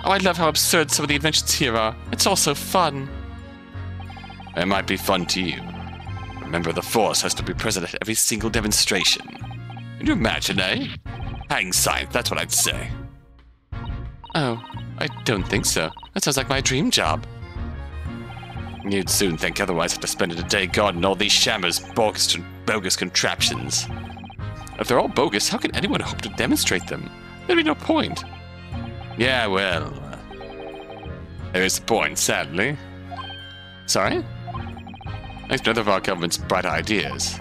Oh, I love how absurd some of the inventions here are. It's all so fun. It might be fun to you. Remember, the Force has to be present at every single demonstration. Can you imagine, eh? Hang science, that's what I'd say. Oh, I don't think so. That sounds like my dream job. You'd soon think otherwise after spending a day guarding all these shammers' bogus contraptions. If they're all bogus, how can anyone hope to demonstrate them? There'd be no point. Yeah, well, there is the point, sadly. Sorry? Thanks to another of our government's bright ideas.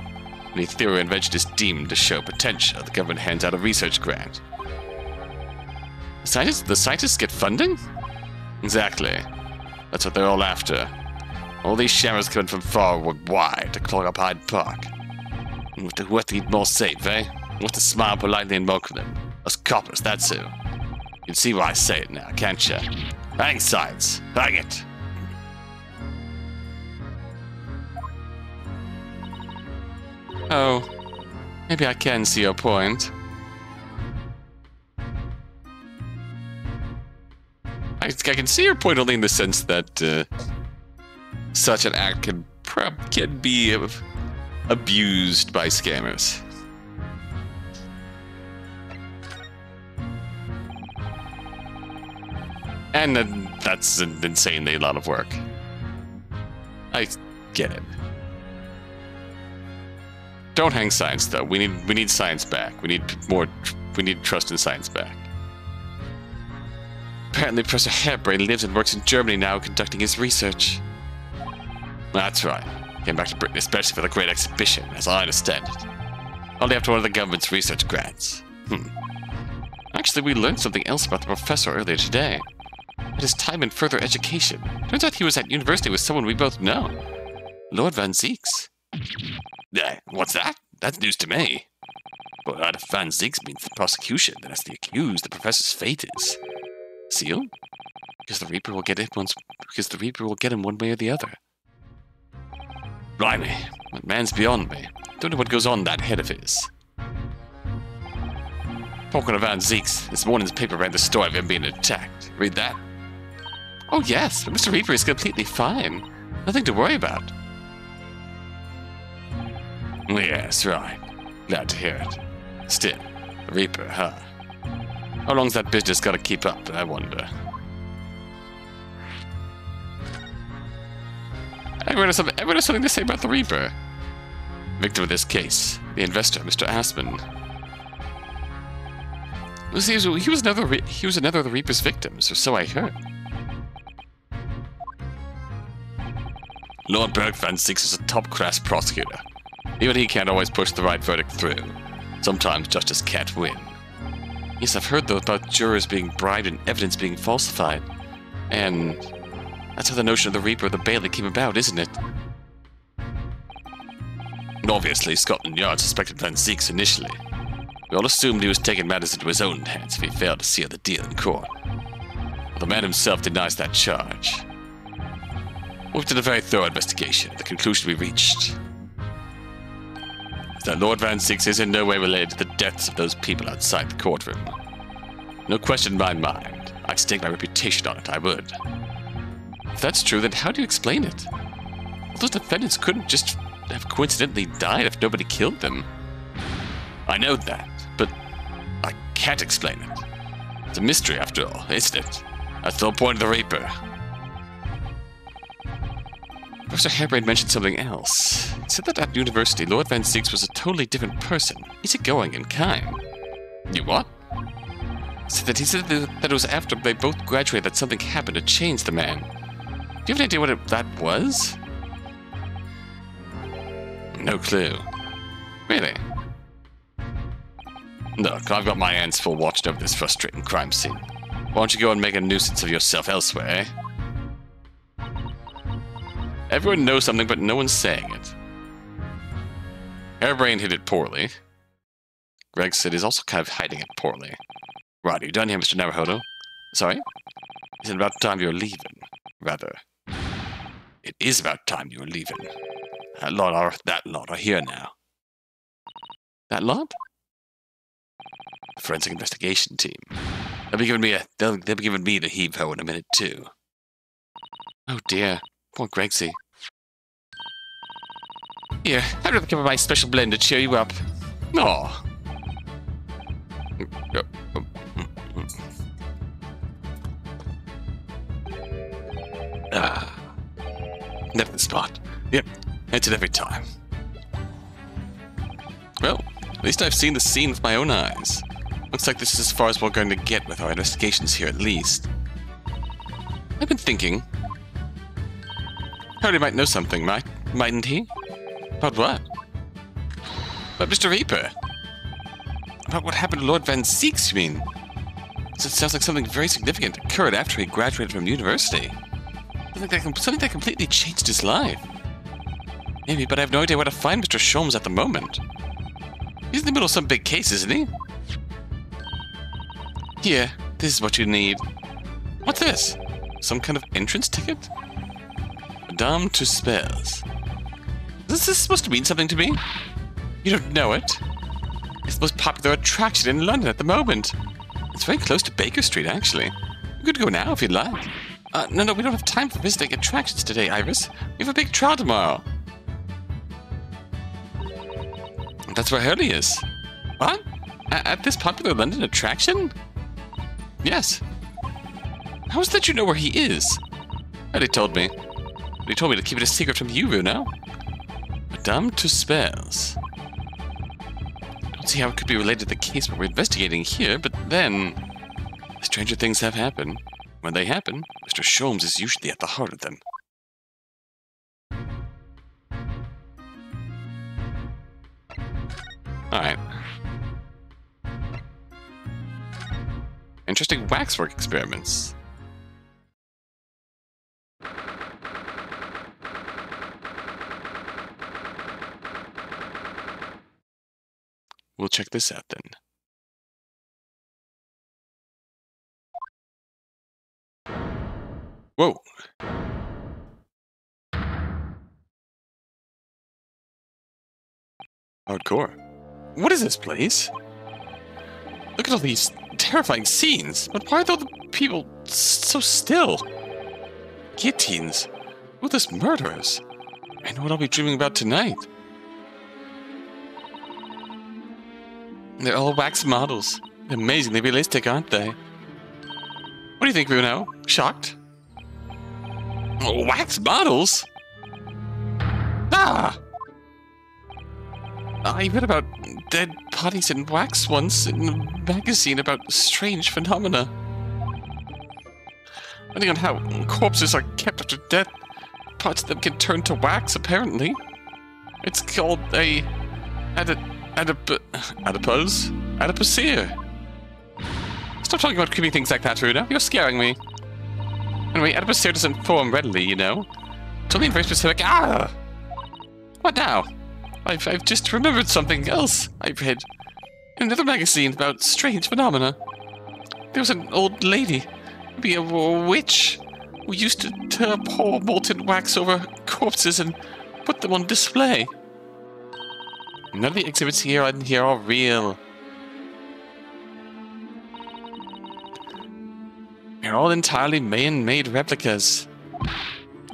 When a theory or invention is deemed to show potential, the government hands out a research grant. The scientists get funding? Exactly. That's what they're all after. All these shammers coming from far and wide to clog up Hyde Park. And who have to eat more safe, eh? Who have to smile politely and welcome them? Us coppers, that's who. You can see why I say it now, can't you? Hang science. Hang it. Oh, maybe I can see your point. I can see your point only in the sense that such an act can be abused by scammers. And that's an insanely lot of work. I get it. Don't hang science though. We need science back. We need trust in science back. Apparently Professor Hairbrain lives and works in Germany now conducting his research. That's right. Came back to Britain especially for the great exhibition, as I understand it. Only after one of the government's research grants. Actually, we learned something else about the professor earlier today. At his time in further education. Turns out he was at university with someone we both know. Lord Van Zieks. What's that? That's news to me. But if Van Zieks means the prosecution, then as the accused, the professor's fate is sealed? Because the Reaper will get him one way or the other. Blimey, that man's beyond me. Don't know what goes on in that head of his. Talking of Van Zeeks, this morning's paper ran the story of him being attacked. Read that? Oh yes, but Mr. Reaper is completely fine. Nothing to worry about. Yes, right. Glad to hear it. Still, the Reaper, huh? How long's that business gotta keep up, I wonder? Everyone has something to say about the Reaper. Victim of this case, the investor, Mr. Aspen. He was another of the Reaper's victims, or so I heard. Lord Berg Van Zeeks is a top-class prosecutor. Even he can't always push the right verdict through. Sometimes justice can't win. Yes, I've heard, though, about jurors being bribed and evidence being falsified. And that's how the notion of the Reaper of the Bailey came about, isn't it? And obviously, Scotland Yard suspected Van Zeeks initially. We all assumed he was taking matters into his own hands if he failed to seal the deal in court. But the man himself denies that charge. We've done a very thorough investigation. The conclusion we reached is that Lord Van Zeeks is in no way related to the deaths of those people outside the courtroom. No question in my mind. I'd stake my reputation on it, I would. If that's true, then how do you explain it? All those defendants couldn't just have coincidentally died if nobody killed them. I know that, but I can't explain it. It's a mystery after all, isn't it? That's the whole point of the Reaper. Professor Harebrained mentioned something else. He said that at university, Lord Van Zeeks was a totally different person, easygoing and kind. You what? He said that it was after they both graduated that something happened to change the man. Do you have any idea what that was? No clue. Really? Look, I've got my hands full watching over this frustrating crime scene. Why don't you go and make a nuisance of yourself elsewhere, eh? Everyone knows something, but no one's saying it. Harebrained hit it poorly. Gregson is also kind of hiding it poorly. Right, are you done here, Mr. Naruhodo? Sorry? Is it about time you're leaving? Rather, it is about time you were leaving. That lot are here now. That lot? The forensic investigation team. They'll be giving me the heave-ho in a minute, too. Oh dear. Poor Gregsy. Here, I'd rather give her my special blend to cheer you up. Aw. Never the spot. Yep, it's it every time. Well, at least I've seen the scene with my own eyes. Looks like this is as far as we're going to get with our investigations here, at least. I've been thinking. Harry might know something, mightn't he? About what? About Mr. Reaper. About what happened to Lord Van Zeeks, you mean? It sounds like something very significant occurred after he graduated from university. Something that completely changed his life. Maybe, but I have no idea where to find Mr. Sholmes at the moment. He's in the middle of some big case, isn't he? Here, this is what you need. What's this? Some kind of entrance ticket? Madame Tussauds. Is this supposed to mean something to me? You don't know it? It's the most popular attraction in London at the moment. It's very close to Baker Street, actually. You could go now if you'd like. No, we don't have time for visiting attractions today, Iris. We have a big trial tomorrow. That's where Hurley is. What? At this popular London attraction? Yes. How is that you know where he is? Hurley told me. But he told me to keep it a secret from you, Runo. Madame Tussauds. I don't see how it could be related to the case we're investigating here, but then stranger things have happened. When they happen, Mr. Sholmes is usually at the heart of them. Alright. Interesting waxwork experiments. We'll check this out then. Whoa! Hardcore. What is this place? Look at all these terrifying scenes. But why are all the people so still? Guillotines. Ruthless murderers. I know what I'll be dreaming about tonight. They're all wax models. Amazingly realistic, aren't they? What do you think, Bruno? Shocked? Oh, wax models? Ah! I read about dead bodies in wax once in a magazine about strange phenomena. Depending on how corpses are kept after death, parts of them can turn to wax, apparently. It's called a adipocere. Stop talking about creepy things like that, Ruda. You're scaring me. Anyway, adipocere doesn't form readily, you know. It's only in very specific... Ah! What now? I've just remembered something else I read in another magazine about strange phenomena. There was an old lady, maybe a witch, who used to pour molten wax over corpses and put them on display. None of the exhibits here are real. They're all entirely man-made replicas.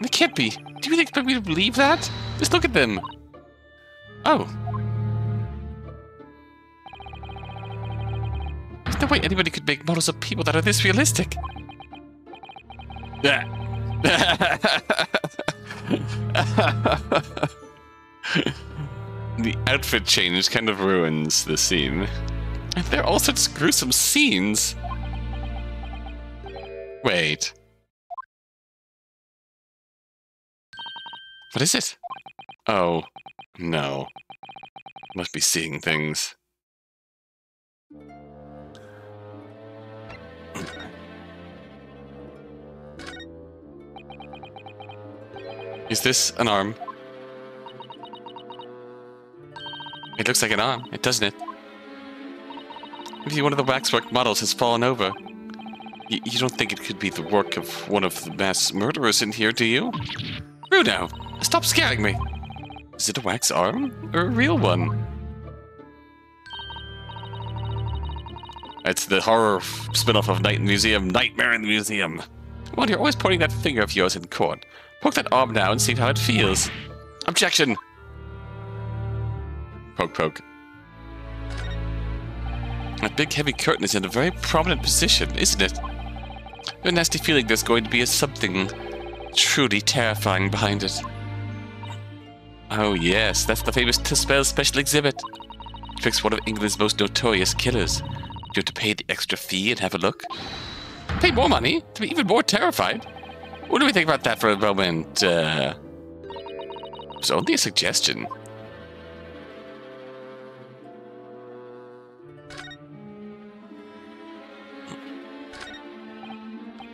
They can't be. Do you expect me to believe that? Just look at them. Oh. There's no way anybody could make models of people that are this realistic. Yeah. The outfit change kind of ruins the scene. And there are all such gruesome scenes. Wait. What is it? Oh, no. Must be seeing things. Is this an arm? It looks like an arm, doesn't it? Maybe one of the waxwork models has fallen over. You don't think it could be the work of one of the mass murderers in here, do you? Bruno, stop scaring me! Is it a wax arm, or a real one? It's the horror spin-off of Night in the Museum, Nightmare in the Museum. Well, you're always pointing that finger of yours in court. Poke that arm now and see how it feels. Objection! Poke, poke. That big heavy curtain is in a very prominent position, isn't it? A nasty feeling there's going to be something truly terrifying behind it. Oh yes, that's the famous Spell Special Exhibit. It depicts one of England's most notorious killers. You have to pay the extra fee and have a look. Pay more money to be even more terrified? What do we think about that for a moment? It's only a suggestion.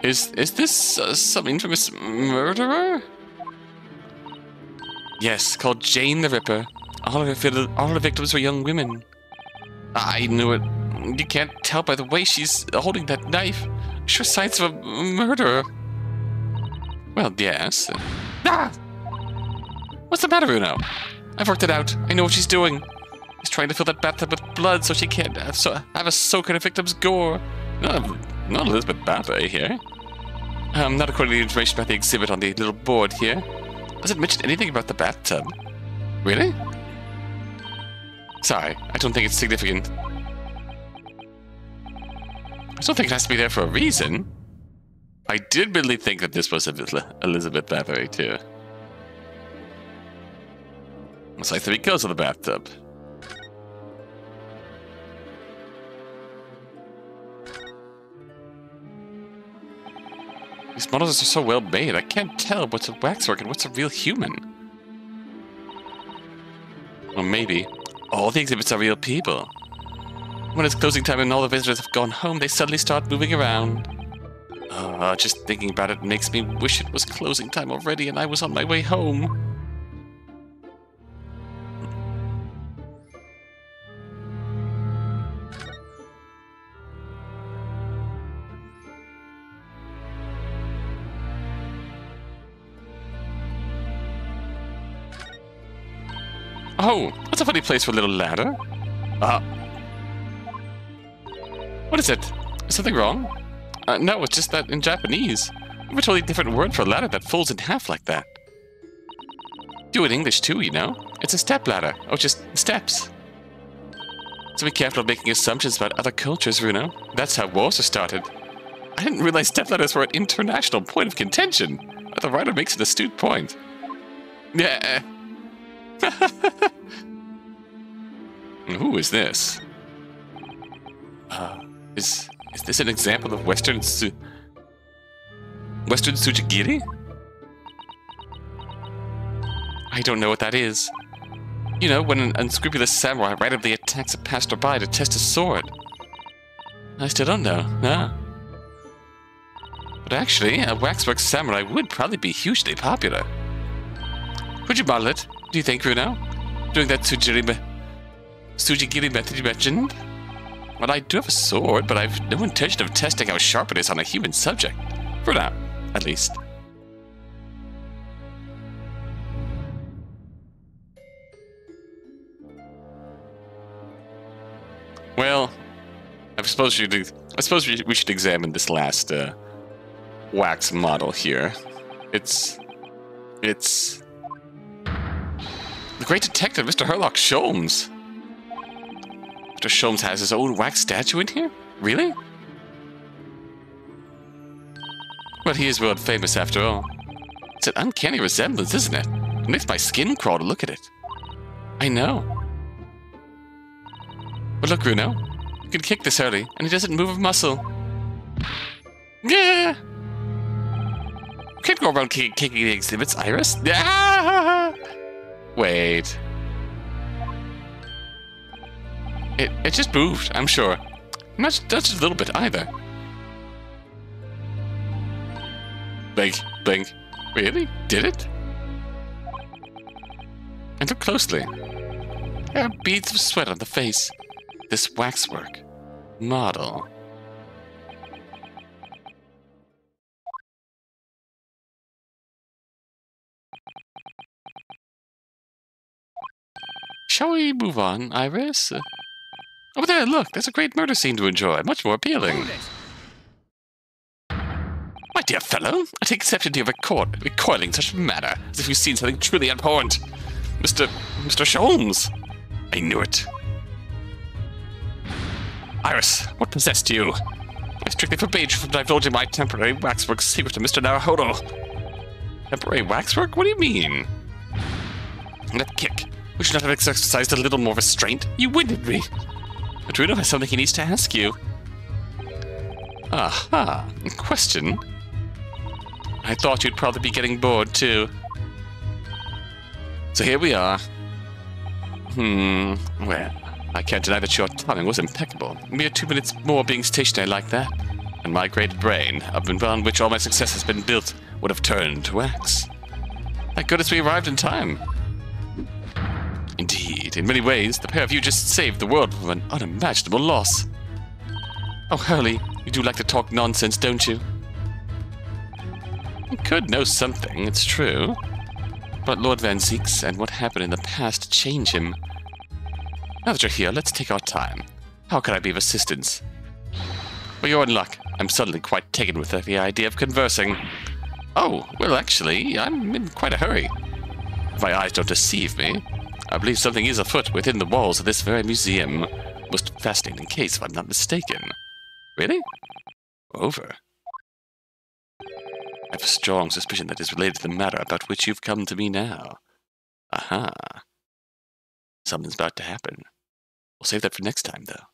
Is this some infamous murderer? Yes, called Jane the Ripper. All of her victims were young women. I knew it. You can't tell by the way she's holding that knife. Sure signs of a murderer. Well, yes. Ah! What's the matter, Bruno? I've worked it out. I know what she's doing. She's trying to fill that bathtub with blood so she can't have a soak in her victim's gore. Not Elizabeth Bathory here. Not according to the information about the exhibit on the little board here. Does it mention anything about the bathtub? Really? Sorry, I don't think it's significant. I don't think it has to be there for a reason. I did really think that this was Elizabeth Bathory too. It's like 3 kills in the bathtub. These models are so well made, I can't tell what's a waxwork and what's a real human. Or maybe all the exhibits are real people. When it's closing time and all the visitors have gone home, they suddenly start moving around. Just thinking about it makes me wish it was closing time already and I was on my way home. Oh, that's a funny place for a little ladder. What is it? Is something wrong? No, it's just that in Japanese, we have a totally different word for a ladder that folds in half like that. Do it in English too, you know? It's a step ladder. Oh, just steps. So be careful of making assumptions about other cultures, Runo. That's how wars are started. I didn't realize step ladders were an international point of contention. The writer makes an astute point. Yeah. Who is this? Is this an example of Western Tsujigiri? I don't know what that is. You know, when an unscrupulous samurai randomly attacks a passerby to test his sword. I still don't know, no. But actually, a waxwork samurai would probably be hugely popular. Could you model it, do you think, Runo? Doing that Tsujigiri method you mentioned? Well, I do have a sword, but I've no intention of testing how sharp it is on a human subject. For now, at least. Well, I suppose we should examine this last wax model here. It's the great detective, Mr. Herlock Sholmes. Mr. Sholmes has his own wax statue in here? Really? Well, he is world famous after all. It's an uncanny resemblance, isn't it? It makes my skin crawl to look at it. I know. But look, Runo, you can kick this early, and he doesn't move a muscle. Yeah! You can't go around kicking the exhibits, Iris. Yeah! Wait. It just moved, I'm sure. Not just a little bit either. Blink, blink. Really? Did it? And look closely. There are beads of sweat on the face. This waxwork model. Shall we move on, Iris? Over there, look, there's a great murder scene to enjoy, much more appealing. My dear fellow, I take exception to your recoiling such a manner, as if you've seen something truly abhorrent. Mr. Sholmes! I knew it. Iris, what possessed you? I strictly forbade you from divulging my temporary waxwork secret to Mr. Naruhodo. Temporary waxwork? What do you mean? That kick. We should not have exercised a little more restraint. You winded me. But Runo has something he needs to ask you. Aha, question. I thought you'd probably be getting bored too. So here we are. Well, I can't deny that your timing was impeccable. Mere 2 minutes more being stationary like that, and my great brain, upon which all my success has been built, would have turned to wax. Thank goodness we arrived in time. Indeed, in many ways, the pair of you just saved the world from an unimaginable loss. Oh, Hurley, you do like to talk nonsense, don't you? You could know something, it's true. But Lord Van Zeeks and what happened in the past to change him. Now that you're here, let's take our time. How can I be of assistance? Well, you're in luck. I'm suddenly quite taken with the idea of conversing. Oh, well, actually, I'm in quite a hurry. If my eyes don't deceive me, I believe something is afoot within the walls of this very museum. Most fascinating case, if I'm not mistaken. Really? Over. I have a strong suspicion that is related to the matter about which you've come to me now. Aha. Something's about to happen. We'll save that for next time, though.